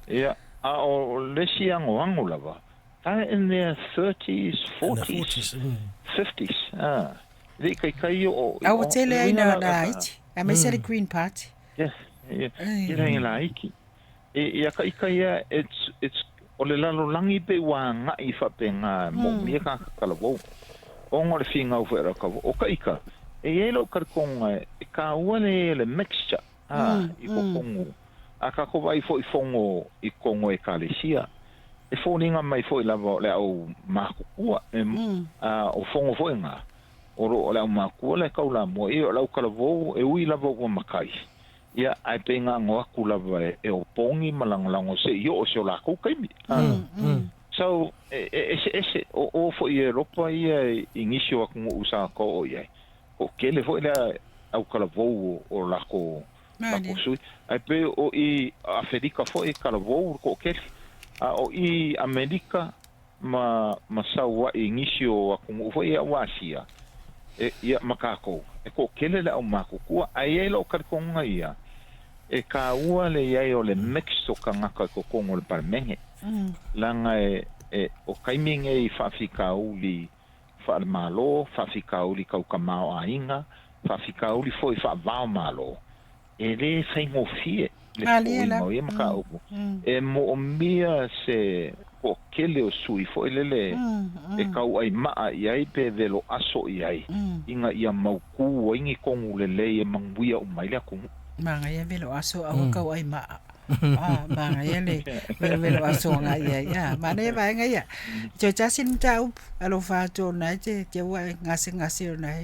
Ia a o le siango ango lava. Ta in their 30s, 40s, 50s. Le kai o. I would tell you na right. I may say the Green Party. Yes. Ia la iki. Ia ka ia it's o le lalo langi pe wa nga I fa pe nga mo mia ka kalavo. O ngore finga o fera ka o ka ika. E lo kar konga e ka wale le mixture. I ko kongo. A ka ko vai fo I fongo I kongo e kalesia. E fo ninga mai fo I lava le au makua o fongo fo nga. O le au makua le kaula mo I o lau kalavo e ui lava o makai. Ia ai penga ngoa kula e o pongi malangolango se yo o se la ko kaimi. So ese o fo I Europa ia inisio aku usa ko o ia. O kele fo ila au kala vou o la ko sui. Ai pe o I Afrika fo I kala vou ko kele. O I Amerika ma sawa inisio aku fo ia wasia. Ia makako. E ko kele la o makukua ai elo karkonga ia. E ka ua le iai o le mixto ka ngaka ko kongo le parmenge. Langa o kaiminge I whawhika uli whaamalo, whawhika uli kaukamao a inga, whawhika uli foi whaavao malo. E le whaingo fie le foi mo e maka upu. E mo o mia se ko kele o sui foi lele e kau ai maa iai pe velo aso iai. Inga ia mauku o ingi kongu lele e manguia o maile akungu. Manga ia velo aso au kau ai maa. Manga ia le velo aso nga ia. Mana ia vai nga ia. Jo jasin tau alo fato na te ua ngase o na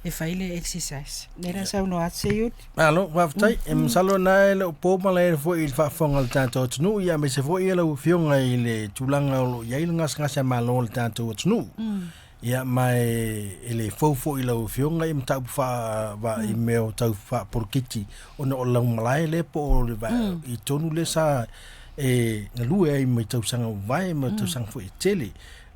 e faile exercise. Nera sau no atse yut. Alo, waftai, salo na le poma le fo I whafonga le tātou tunu, ia me se fo I le fionga I le tūlanga o ia il ngase malo le tātou tunu. Ia mai ele fofo I le fionga I mtau wa I meo tau wha porkiti o na o lau malai le po o le I tonu le sa na lue ai mai tau sanga vai, mai tau sanga fo I tele.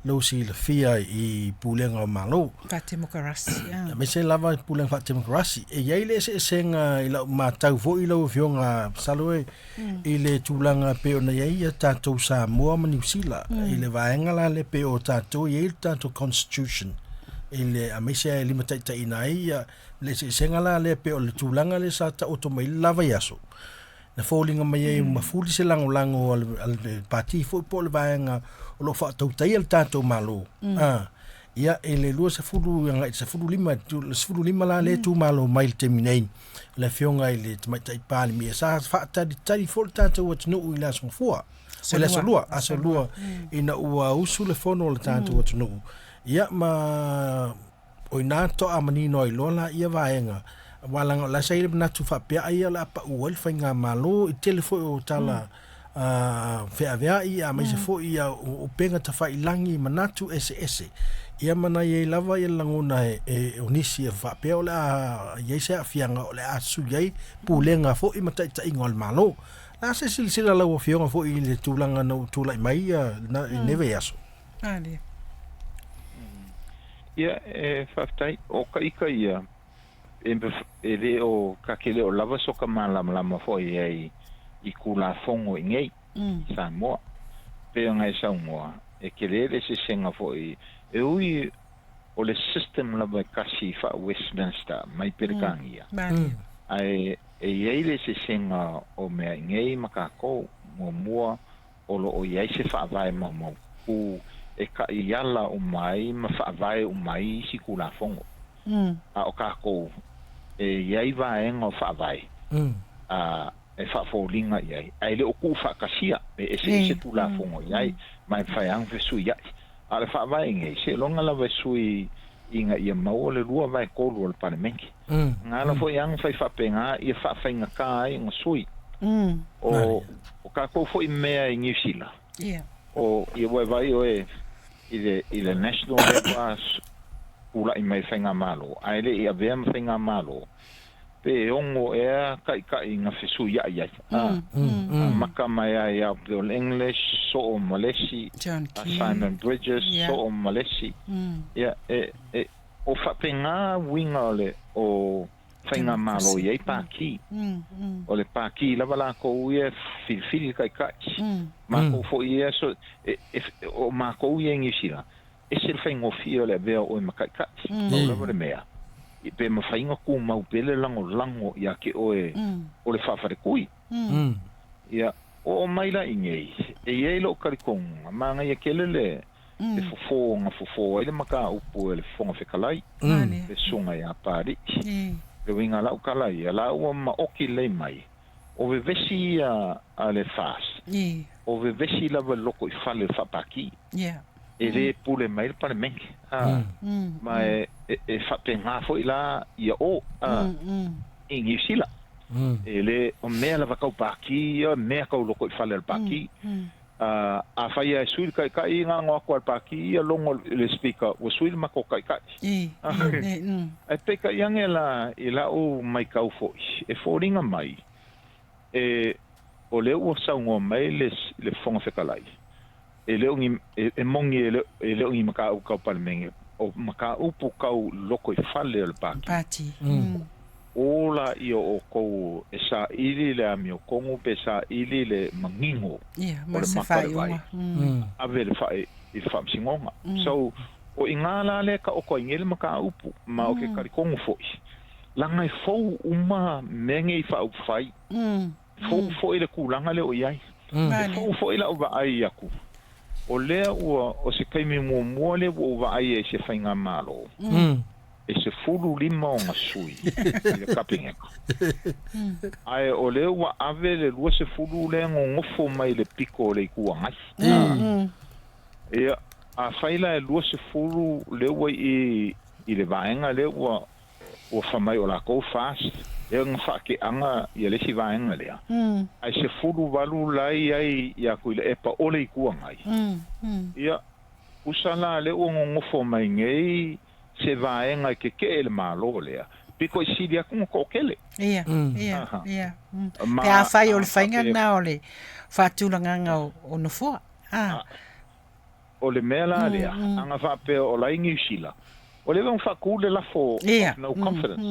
Lo si le fia I pulenga o malo. Fatima Karasi. Me se lava pulenga Fatima Karasi. E iai le se senga I lau matau fo I lau fionga saloe I le tūlanga pe o na iai a tātou Samoa ma New Zealand. I le vaenga la le pe o tātou iai le tātou constitution. I le a me se lima taita ina ia le se senga la le pe o le tūlanga le sa ta oto mai lava yaso. Na fōlinga mai e mafuli se lango al pati fo po le vaenga o lo fa tau tai al tātou malo. Ia e le lua se fulu lima la le tu malo mai te minei. Le fionga I le mai tai pāli mi e sa fa tari fo le tātou atunu I la songfua. O le asolua ina ua usu le fono le tātou atunu. Ia ma o ina to a manino I lona ia vaenga. Walang la sai na tu fa pe ai la pa u el fainga malo I telefo o tala fe avea I a mai se fo I o penga ta fa ilangi manatu ese ia mana ye lava ye langona e onisi e fa pe ola ye se afianga ola asu ye pulenga fo I mata ta ingol malo la se silsila la o fionga fo I le tulanga no tula mai na neve yaso Ali. Ia whaftai o ka ia e le o kakele o lava soka malama fo I kula fongo ngei Samoa pe ngai Samoa e kelele se senga fo e ui o le system lava kasi fa Westminster mai perkangia ai e le se senga o me ngei makako mo mua o lo o ye se fa vai mo ku e ka iala o mai ma fa vai o mai si kula fongo a o ka ko e ye vai ngo fa vai e fa fo linga ye ai le o ku fa kasia e se kula fongo ye mai fa yang fe su ye ala fa vai nge se longa la ve sui inga ia mau le lua vai ko lu al parlamenti ngala fo yang fa penga ia fa nga kai ngo sui o ka ko fo I mea I New Zealand o ia vai o e ile national level ula I mai whainga malo ai le ia vea whainga malo pe ongo e kai nga fisu ia maka mai ai au Bill English so o Malesi Simon Bridges so o Malesi ia o whapenga winga le o whainga malo iei pāki o le pāki lava la ko ia filfili kai mako fo ia so o mako ia ngisira e se whainga fio le vea o makai o lava le mea I pe ma whainga ku mau pele lango ia ke o le whawhare kui ia o maila ingei e iei lo karikonga ma ngai kelele e fofo ele maka upu ele fonga fekalai le sunga ia pari le winga lau kalai la o ma oki le mai o ve vesi a le fas o ve vesi lava loko I fale whapaki e le pule mai le parlamenti ma e whapenga fo I la ia o I New Zealand e le o mea lava kau paki mea kau loko I fale le paki a whaia e sui kai ngā ngako al paki longo le speaker o sui mako kai e peka iange I la o mai kau fo e fōringa mai e o le ua saungo mai le fonga whekalai e le ongi e mongi e le ongi maka au kau palmenge o maka upu kau loko I fale al paki ola I o kou e sa ili le ami o kongu pe sa ili le mangingo o le makare ave le fai I whamsingonga so o ingala le ka o ko ingele maka upu ma o ke karikongu foi langa I fou uma menge I whau fai fou foi le kulanga le o iai fou foi la uva ai aku o lea ua o se kaimi mua le uva ai e se whainga malo e se fulu lima o ngasui I le kapingeko ai o le ua ave le lua se fulu le ngofo mai le piko le ikua ngai ia a whaila e lua se fulu le ua I le vaenga le ua o whamai o la kou fast e ngā whake anga I le si vaenga lea ai se fulu walu lai ai ia kui le epa o le ikua ngai ia usala le ua ngofo mai ngei se vaenga ke ele malo lea piko I sidi aku ko kele ia pe a whai o le whainga na o le whatulanga o no fua o le mea la lea anga whape o la New Zealand o le vang whakule la fo no confidence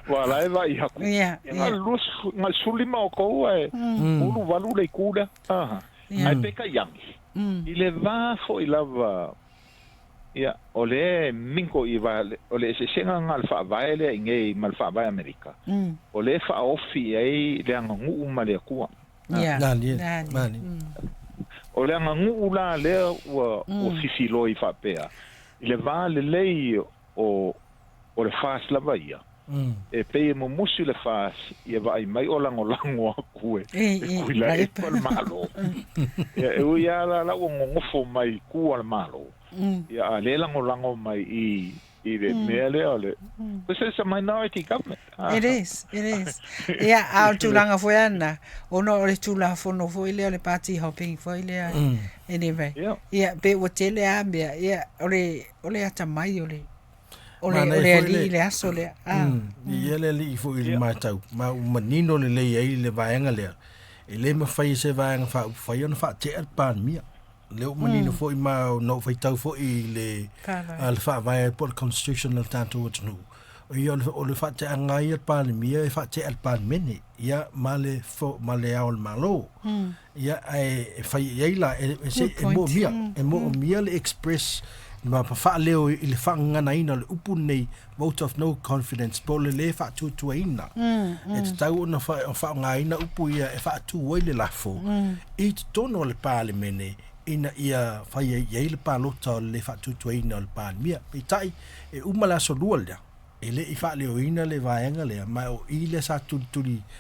wa la eva I haku nga sulima o kou e ulu walu le kule ai peka yangi I le va fo I lava ia o le minko I va o le se senga ngal fa vai le ngai mal fa vai Amerika o le fa ofi ai le ngu ma le kua o le ngu la le o fifilo I fa pea I le va le lei o le fas la vai e pe mo musi le fas ia vai mai o lango aku e kuila e pal malo e ia la o ngofo mai ku al malo ia le lango mai I le mea lea le. This is a minority government. It is. Ia au tūlanga foi ana. Ono o le tūlanga fono foi lea le party hopping foi lea. Anyway. Ia pe o tele a mea. Ia ole ata mai ole. Ole ali le aso le. Ia le li fo i matau. Ma manino le le ai le vaenga le. E le ma fai se vaenga fa ona fa te al pan mia. Le o manino fo i ma no fai tau fo i le al fa vai por constitutional tanto o tunu. O ia o le fa te angai al pan mia e fa te al pan mene. Ia male fo male ao malo. Ia e fai ia la e mo mia le express ma pa fa leo i le fa ngana ina le upu nei vote of no confidence po le fa tu ina e tau na fa nga ina upu ia e fa tu o le lafo i tono le pale mene ina ia fa ia le palo ta le fa tu ina le pan mia i tai e umala so lualia e le i fa leo ina le vaenga le ma o i le sa tu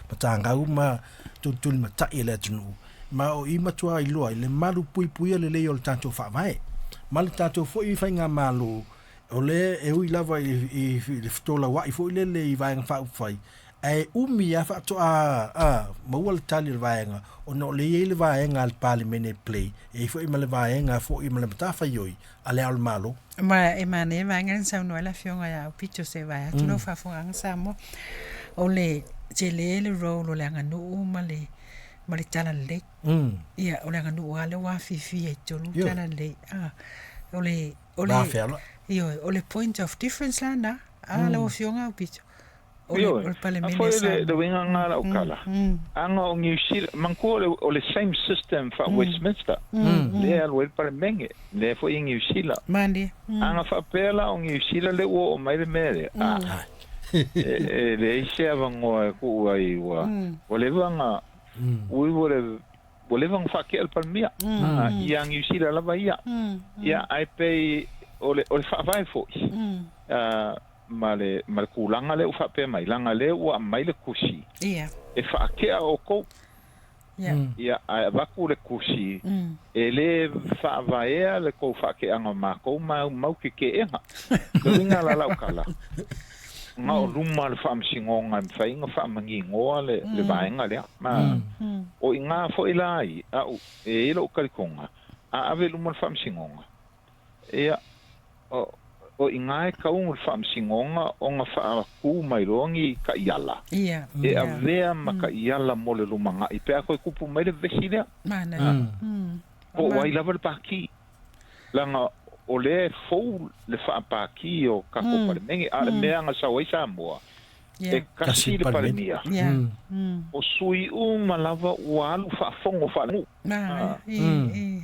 patanga uma tu ma ta ile tunu ma o i matua i loa le malu pui le o tanto fa vai mal tato fo i fainga malo ole e ui lava i le ftola wa i fo le i vaenga fa fai e umi a fa to mo le tali le vaenga o no le vaenga al parliament play e fo i male vaenga fo i male mata fa yoi ale al malo ma e mane vaenga sa no la fionga ya pito se vai tu no fa fo ang samo ole le role le anga no male tala le ia ole anga no ale wa fifi e tolu tala le ole ole point of difference la na ala o fionga o pito ole parliament sa le winga ngala o kala anga o New Zealand manko ole same system fa Westminster le al wel parliament le fo in New Zealand mandi anga fa pela o New Zealand le o mai le mere le ise avango ku ai wa ole vanga ui vole vang fa ke al palmia ia New Zealand la vai ia ai pe ole fa vai fo male kulanga le fa pe mai langa le wa mai le kusi ia e fa ke o ko ia ai va ku le kusi e le fa vai le ko fa ke anga ma ko mau ke enga linga la kala nga o luma le fa msingonga mfai nga fa mangi ngoa le vaenga le ma o inga fo ilai e lo kalikonga ave luma fa msingonga e o inga e ka un fa msingonga o nga fa ku mai rongi ka yala e ave ma ka yala mo le luma nga i pe ko kupu mai le vesile mana o wai lava le paki langa o le fou le whaapaki o kako paremengi a le mea nga sa waisa moa e kasi le paremia o sui uma lava ua alu whaafongo whaangu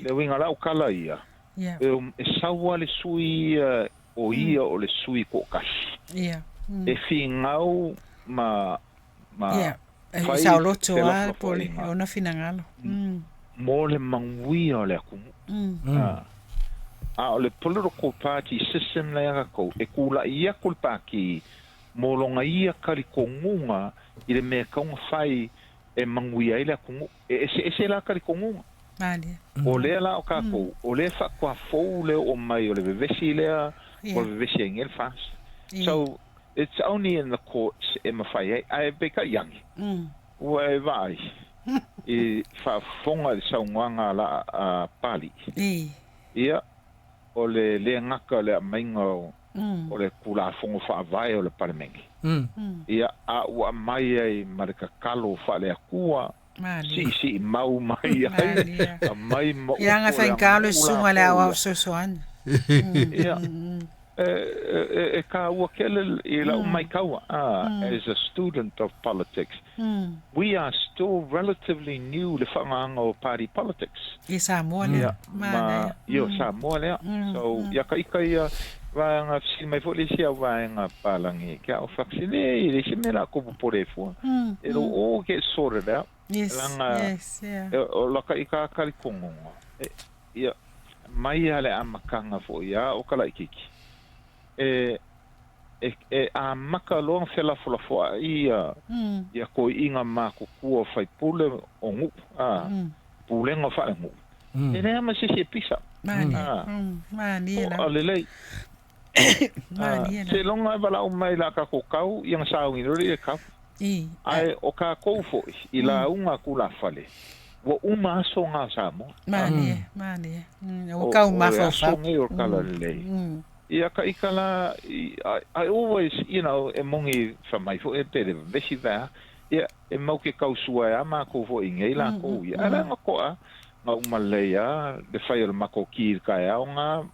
le winga lau kala ia e sawa le sui o ia o le sui ko kasi e whingau ma e sao loto a pole o na finangalo mo le manguia o le akumu o le political party system la yaka ko e kula ia kulpaki molonga ia kari kongunga i le mea kaunga whai e manguia ile kungu e se la kari kongunga o le la o kako o le whakua fou le o mai o le vevesi lea o le vevesi e ngel fast so it's only in the courts e mawhai ai beka yangi ua e vai i whafonga le saunga la pali ia o le ngaka le mainga o le kula fongo fa vai o le parmengi ia a ua mai ai marika kalo fa le akua si mau mai ai mai mo ia nga fa kalo sunga le awa sosoan ia e ka ua kele i la mai kaua as a student of politics we are still relatively new le whanganga o party politics i Samoa lea Samoa lea so ia ka ika ia vanga si mai fo le sia vanga palangi kia o faksine i le si mela ko pore fo e lo o get sorted out o la ka ika ka kongo ia mai ale amakanga fo ia o kala ikiki e a maka long fela fola fo ia ko inga ma ko ku fai pule o ngu pule ngo fa ngu e le ma se pisa mani la alele Mani Se longa wala o mai la ka ko kau i ang sao ngiro ri ka. Ai o ka ko fo i la unga kula fale. Wo uma so nga samo. Mani. O kau mafo fa. O ngi o kala le. Ia ka ikala I always, mongi from my fo e te vesi va. Ia e mau ke kau sua ma ko fo i ngai la ko ia. Ala nga ko a nga umaleia de fai mako ki ka ya nga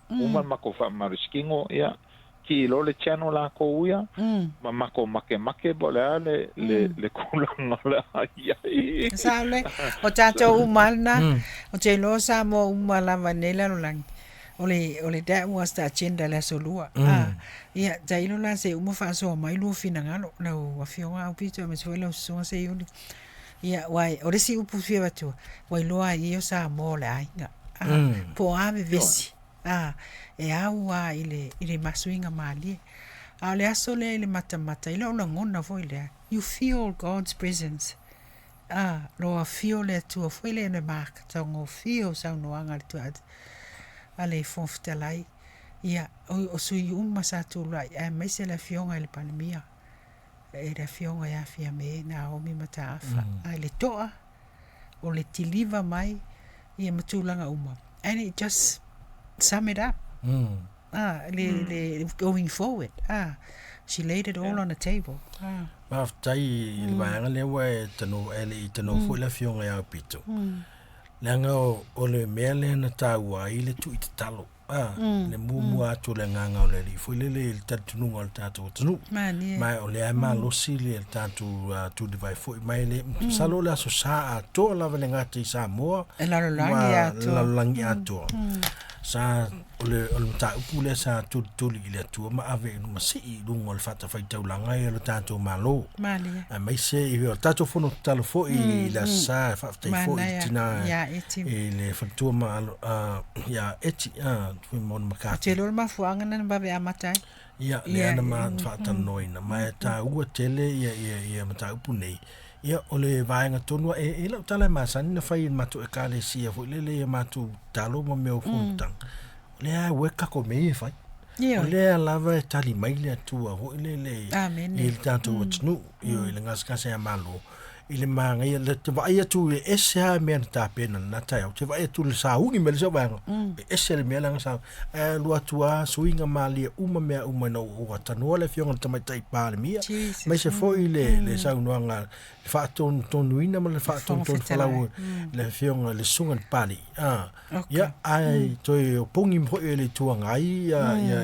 mako fa mariskingo ia ki lo le chano la ko ia mako make bola le kula ngala ia sale o chacho umalna o chelo samo umala vanela lo lang ole that was the agenda la solua ia jailo la se umo fa so mai lu fina ngalo na wa fionga o pito me suelo so se yuli ia wai ore si upu fia batu wai loa io sa mo le ainga po ave vesi e aua ile masuinga mali ale aso le mata ile ona ngona foi le you feel God's presence lo feel le tu foi le ne mark tongo feel sa no anga tu ale fonfta lai ia o sui umasa tu lai mai se la fionga le palmia e la fionga ya fia me na o mi matafa ai le toa o le tiliva mai ia matulanga uma and it just sum it up le going forward she laid it all on the table ma tai il va le we tano ele tano fu la fionga ya pito langa o le mele na taua ile tu italo le mumu atu le nganga o le li fu le tatu ngol tatu tunu mai o le ama lo sili el tatu tu divai fu mai le salo la so sa to la velenga ti sa mo la langi atu sa ole ta upule sa tu ile tu ma ave no si ngol fata fai tau langa e le tatu malo mai se i o tatu fu no talo fo i la sa fa tai fo i tina le fatu ma ya eti tu mon maka telo ma fuanga na ba be amata ya le na ma fata noina mai ta u tele ya mata upune ia ole vaenga tonu e la tala ma san na fai matu e kale sia fo le matu talo mo me o funtang le a weka ko me fai le lava tali mai le tu o le il tanto watu io le ngaska se malo ile manga ia le te vai tu e se me ta pena na ta o te vai tu le sa ungi me le sa e se le me la sa e lu atua suinga mali uma no o tanu le fionga te mai tai pa le mia mai se fo ile le sa no nga fa ton nuina ma le fa ton falau le fionga le sunga pali ia ai toi o pongi mo ele tu ngai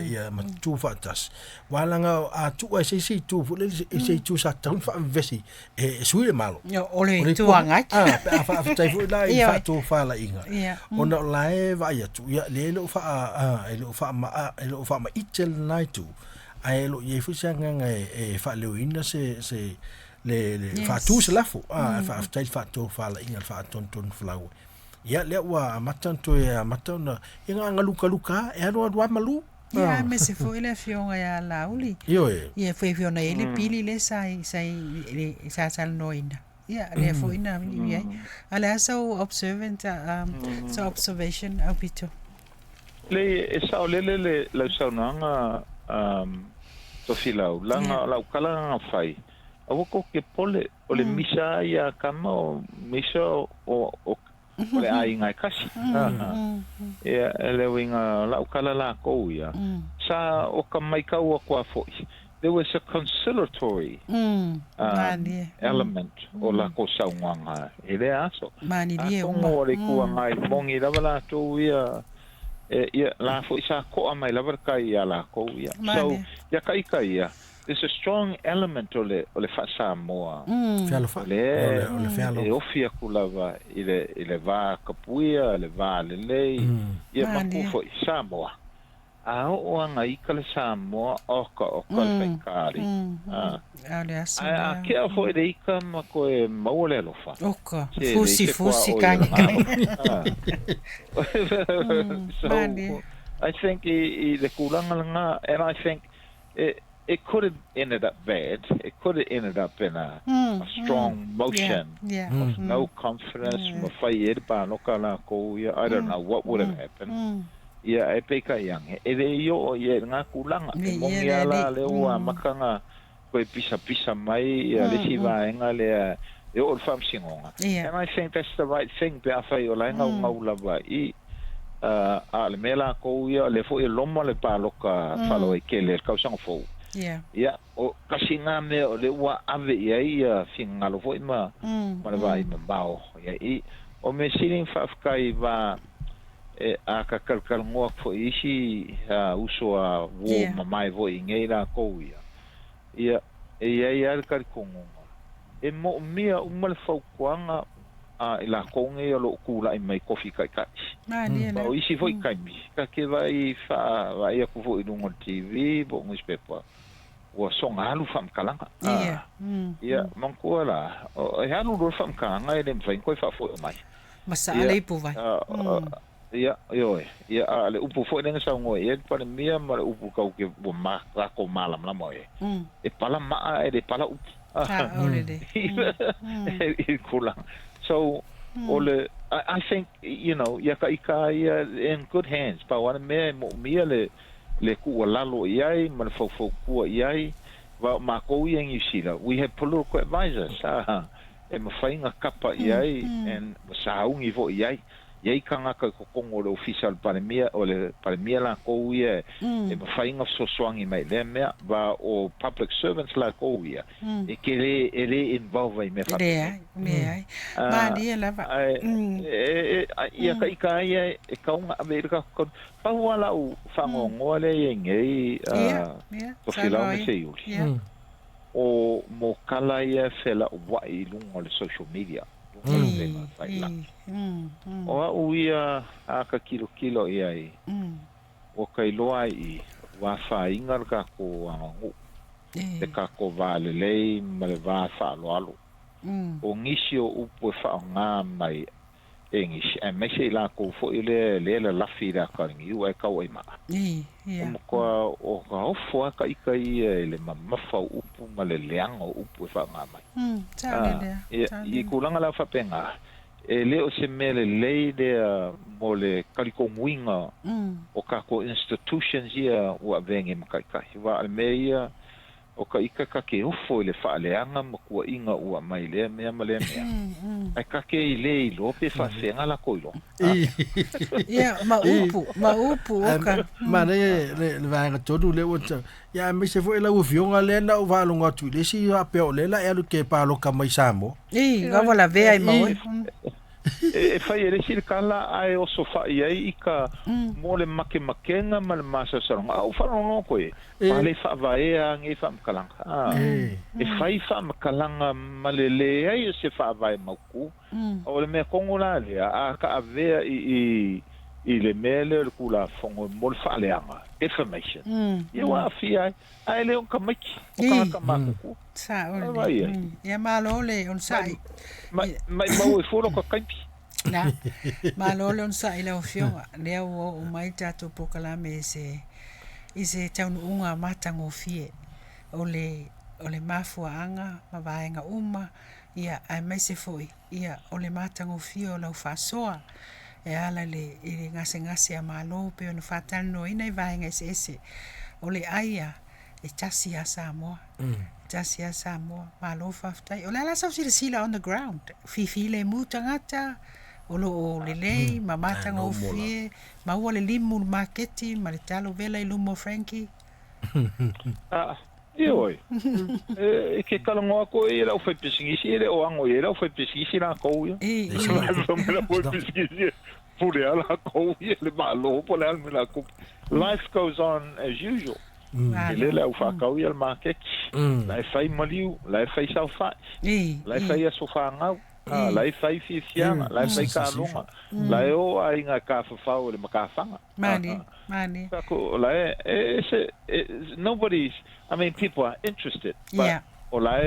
ia ma tu fatas walanga a tu se tu se tu sa ton fa vesi e suile malo ole tuanga fa tai fu lai fa tu fa la inga ona lai va ia tu ia le lo fa ma itel nai tu ai lo ye fu sanga e fa le ina se le fa tu se la fu fa tai fa tu fa la inga fa ton flau ia le wa matanto e matona inga ngaluka e ro malu ia me se foi le fionga ya lauli ia foi fiona ele pili le sai le sa noina ia le foi na ia ala so observant so observation apito le sa le sa nanga to filau langa la kala nga fai awoko ke pole o le misa ia kama misa o le ai ngai kasi le winga la kala la ko ia sa o ka mai ka o kwa fo there was a conciliatory element o la ko sa nganga ele aso mani dia o le ku ngai mongi la bala to ia la fo sa ko mai la barka ia la ko ia so ya kai ia there's a strong element o le fa Samoa le fialo e ofia kulava ile va kapuia le va le ia maku Samoa o anga ikale Samoa o ka fekari ke fo de ika mako e maule lo fa oka fusi kanya so I think the kulanga and I think it could have ended up bad. It could have ended up in a strong motion of no confidence. I don't know what would have happened. ia e pe kai yang e le yo ia nga kulanga e mongi ala le ua makanga ko pisa mai ia le siva enga le e o fam singonga and I think that's the right thing pe afai o la nga ula ba I a le mela ko ia le fo e lomo le paloka falo e kele ka sang fo ia o kasinga me o le ua ave ia singa lo fo ma le vai ma bao ia I o me siling fafkai va a ka kalkal ngoa fo isi uso a wo mamai vo ingeira ko ia ia kar kongonga e mo mia umal fau kwanga a ila konge o lo kula I mai kofi kai o isi foi kai mi ka ke vai vai ku vo no TV bo newspaper o songa alu fam kalanga ia manko la e alu do fam kalanga e dem vai ko fa fo mai masa ale pu vai ia ale upu fo nenga sa ngo e pa mia ma upu ka ke bo ma ko malam la mo e pala ma e de pala upu so ole I think yaka ika in good hands pa wana me mo mia le ku lalo iai ma fo ku iai va ma ko yang isila we have political advisors e ma fainga kapa iai and saungi vo iai Yai kanga ka kongo le official palemia o le palemia la ko ia e fainga so swangi mai le mea va o public servants la ko ia e ke le involve me fa me ma dia la va ia ka ika ia e kaunga America kon pa wala u fango ngole ngei to fila me sei o mo kala ia fela wai lungo le social media o uia a ka kilo ia o kai loa I wa fa ingar ka ko angu te ka ko vale lei ma le va fa lo o ngisio upo fa nga mai english e me se la ko fo ile le la fira ka ngi u e ka o ma ko o ka o fo ka I le ma fa upo ma le leang o upo fa nga mai I kulanga la fa penga e leo se mele lei de mo le kaliko winga o ka ko institutions ia wa vengi makai wa almeia o ka ika ka ke ufo le fa leanga mo ko inga wa mai le me male me ai ka ke le lo pe fa senga la koilo ia ma upu o ka ma le va ga todo le wota ya me se foi la ufionga le na va longa tu le si a pe o le la e lu ke pa lo ka mai samo ga vola ve ai mo e fai ele sil kala ai o sofa ia ika mo le makenga ma le masa saranga au fa no ko e pa le fa vai ngi fa kalanga e fai fa kalanga ma le ai se fa vai maku o le me kongola le a ka ave I le mele le kula fongo mo fa le anga information you are fi ai le on ka maki o ka maku sa o ia malo le on sai mai mau e folo ka kai na malo le on sai le o fionga le o mai tato pokalame se tau unga matango fie o le mafuanga ma vaenga uma ia ai mai se foi ia o le matango fie o la fasoa e ala le ngase a malo pe ona fatano ina I vaenga ese o le aia e tasi a Samoa malo faftai o la sa sila on the ground fifi le mutangata o lo le mamata ngo fie ma o le limu marketi ma le talo vela I lumo Frankie oi e ke kalongo ko e la foi pesquisi o ango e la foi pesquisi la ko ia la foi pesquisi pure ala ko ia le malo po la me la ko life goes on as usual ele la fa ka ia le market la fai maliu la fai salfa la fai a sofa ngau la fai fifianga la fai ka longa la o ai nga ka fa o le makafanga Mani. La nobody's. I mean, people are interested. Yeah. La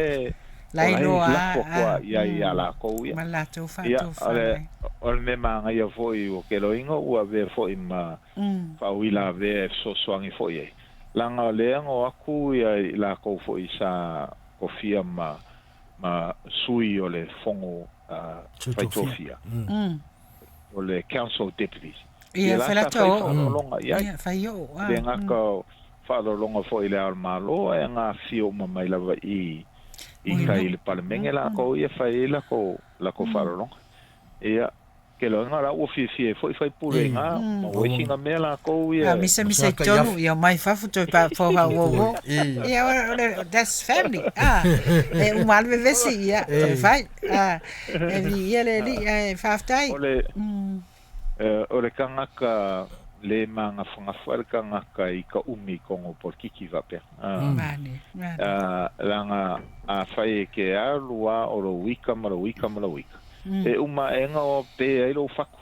la ko ya. Malato fa. O me manga ia foi o ke loingo o ave foi ma fa wila ve so swangi foi. Langa leango aku ia la ko foi sa kofia ma sui o le fongo faitofia. O le council deputies. Ia whalato. Longa ia. Ia whaio. Le ngaka whalolonga fo i le almalo e ngā fio mamai lava i kai le palemenge la ko ia whai la ko whalolonga. Ia ke lo ngā rau fi fo i whai pure ngā ma wesinga mea la ko ia. Misa i tonu ia mai whawhuto i pa whauha wowo. Ia that's family. E umalwe vesi ia. Whai. E vi ia le li whaftai. O le kangaka le manga whangawhare kangaka i ka umi kongo por kiki vape. Mane. Langa a whai ke a lua o lo wika mara wika. E uma enga o pe ai lo whaku.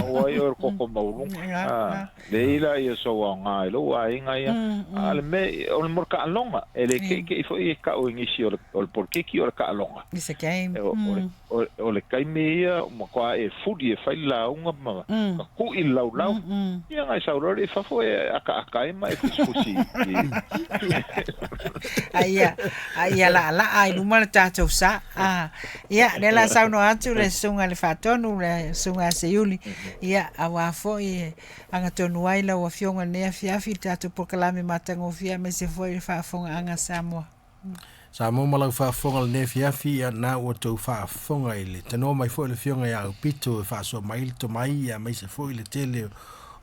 O ai o koko maurunga. Le ila i so wa ngā ilo a inga ia. Ale me o le morka alonga. E le ke i fo i ka o ingisi o le por kiki o le ka alonga. It's a game. O le kaime ia ma kwa e fudi e whai launga ma ka ku i lau. Ia ngai saurore e whafo e aka e mai fusi. Ia la ai luma le tātou sa. Ia le la sauno atu le sunga le whatonu le sunga se yuli. Ia awa fo i anga tonu ai la wa fionga nea fiafi tātou pokalame matango fia me se fo i whaafonga anga Samoa. Samoa malau whaafonga le nea fiafi a nā ua tau whaafonga i le tanoa mai fo i le fionga i au pito e whaasoa mai le to mai a mai se fo i le tele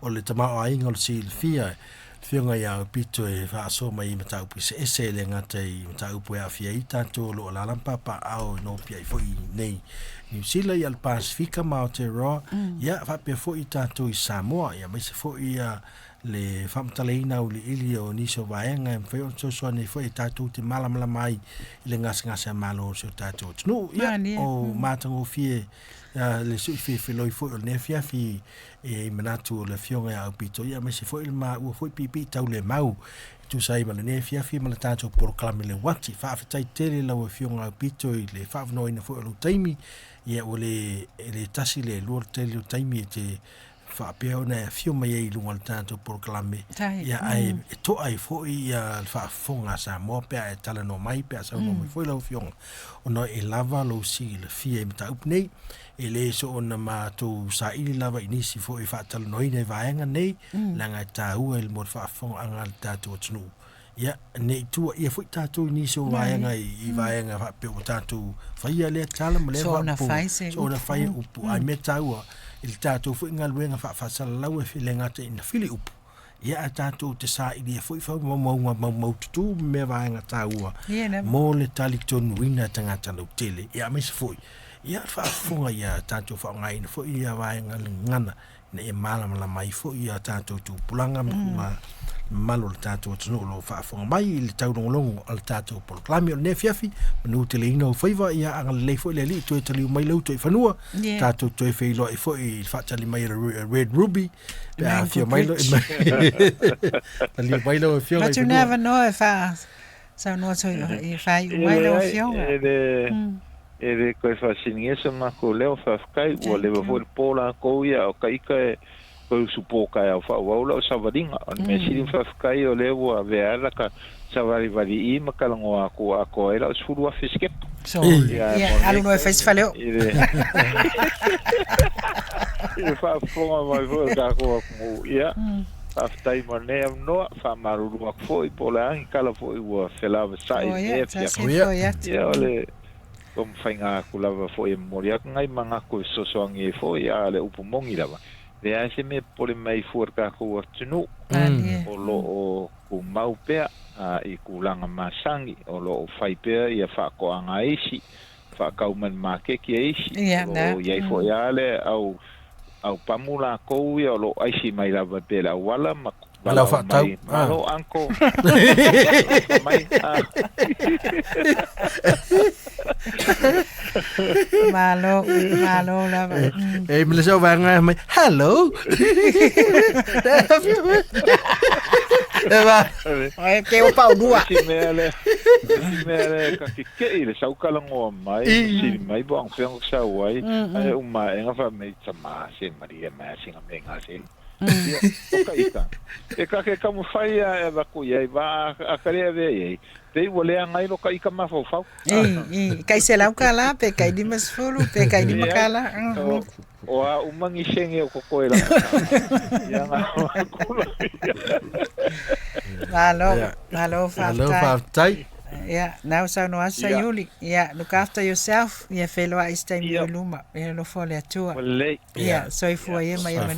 o le tamao a inga o le si le fia. Fionga i au pito e whaasoa mai i matau pise ese le ngata i matau pue a fia i tātou lo la lampa pa au no pia i fo i nei. New Zealand i al Pasifika ma o te roa. Ia whapea fo i tātou i Samoa. Ia mai se fo i le whamtaleina o le ili o niso vaenga. Mwhai o tōsua nei fo i tātou te malamala mai i le ngasa malo o se tātou. Tunu, ia o mātango fie le sui fie whiloi fo i o nefia fi e manatu o le fionga au pito. Ia mai se fo i le maa ua fo i pipi tau le mau. Tu sai ma le nefia fi ma le tātou poroklame le wati. Whaafitai tere lau e fionga au pito i le whaafanoina fo i lo taimi. Ia o le tasi le lua tele o taimi e te whaapea o nei a fio mai e lunga le tātou poroklame. Ia ai to ai fo i whaafonga sa moa pea e tala no mai pea sa no mai fo i lau fionga. O no e lava lo si le fia e mata upnei. E le so ona mātou sa ili lava inisi fo i whaatala no i nei vaenga nei. Langa tā ua il mo whaafonga anga le tātou tunu. Ia, nei tua, ia fwoi tātou ni so vaenga i vaenga whapeo tātou whaia lea tala ma lea whapu. So ona whai upu. Ai me tāua, il tātou fwoi ngā luenga whaasala lau e while ngata ina whili upu. Ia a tātou te sā ili e fwoi whau mau tutu me vaenga tāua. Mō le tali tonu wina tangata lau tele. Ia me se fwoi. Ia whaafonga ia tātou whao ngai ina fwoi ia vaenga le ngana. Ne e malama mai fwoi ia tātou tu pulanga ma malo le tātou atano lo whaafonga mai i le taurongolongo al tātou poloklami o ne fiafi manu te le ina o whaiva ia anga le fo i le li tu e tali mai lau tu e whanua tātou tu e whilo e fo i whaatali mai Red Ruby pia fia mai lau tali mai lau e fionga but you never know if so no so i whai mai lau e fionga e le koe whasiningeso mako leo whafkai ua lewa fo i pola kou ia o kaika e koe supoka e au whaua o savaringa. On me sirin whafkai o lewa veara ka savarivari i makalango ako e lau suru a fiskepo. So, alu no e whaiswhaleo. I whaafonga mai fo e kako aku ia. Whaftai ma nea noa, whamaruru ako fo i pola angi kala fo i ua whelawa sai. Ia ole kom whainga aku lava fo i moriak ngai manga koe sosoangi e fo i a le upumongi lava. Le ase me pole mai fuarka ko atunu o lo o ku mau pea i kulanga masangi o lo o fai pea ia fa ko anga isi fa kauman makeki isi o ia fo ia le au pamula ko ia lo isi mai la pela wala ma Malo fa tau. Malo anko. Mai. Malo la. Eh, me so va ngai mai. Hello. Eva. Ai que o pau dua. Mele ka ke ile sau kalango mai, si mai bong feng sa wai. Ai uma enga fa me tsama se Maria ma singa menga se. Oka ika. E ka ke kamu fai e vaku ia, va a kare ve ia. Te wale ngai no ka ika mafau. Kai se lau kala, pe kai di masfulu, pe kai di makala. O a umangi senge o koko era. Ia nga kula. Malo faftai. Yeah, now so no asa Yuli. Yeah, look after yourself. Yeah, fellow is time you luma. Yeah, lo fole atua. Wale. Yeah, so if we am I am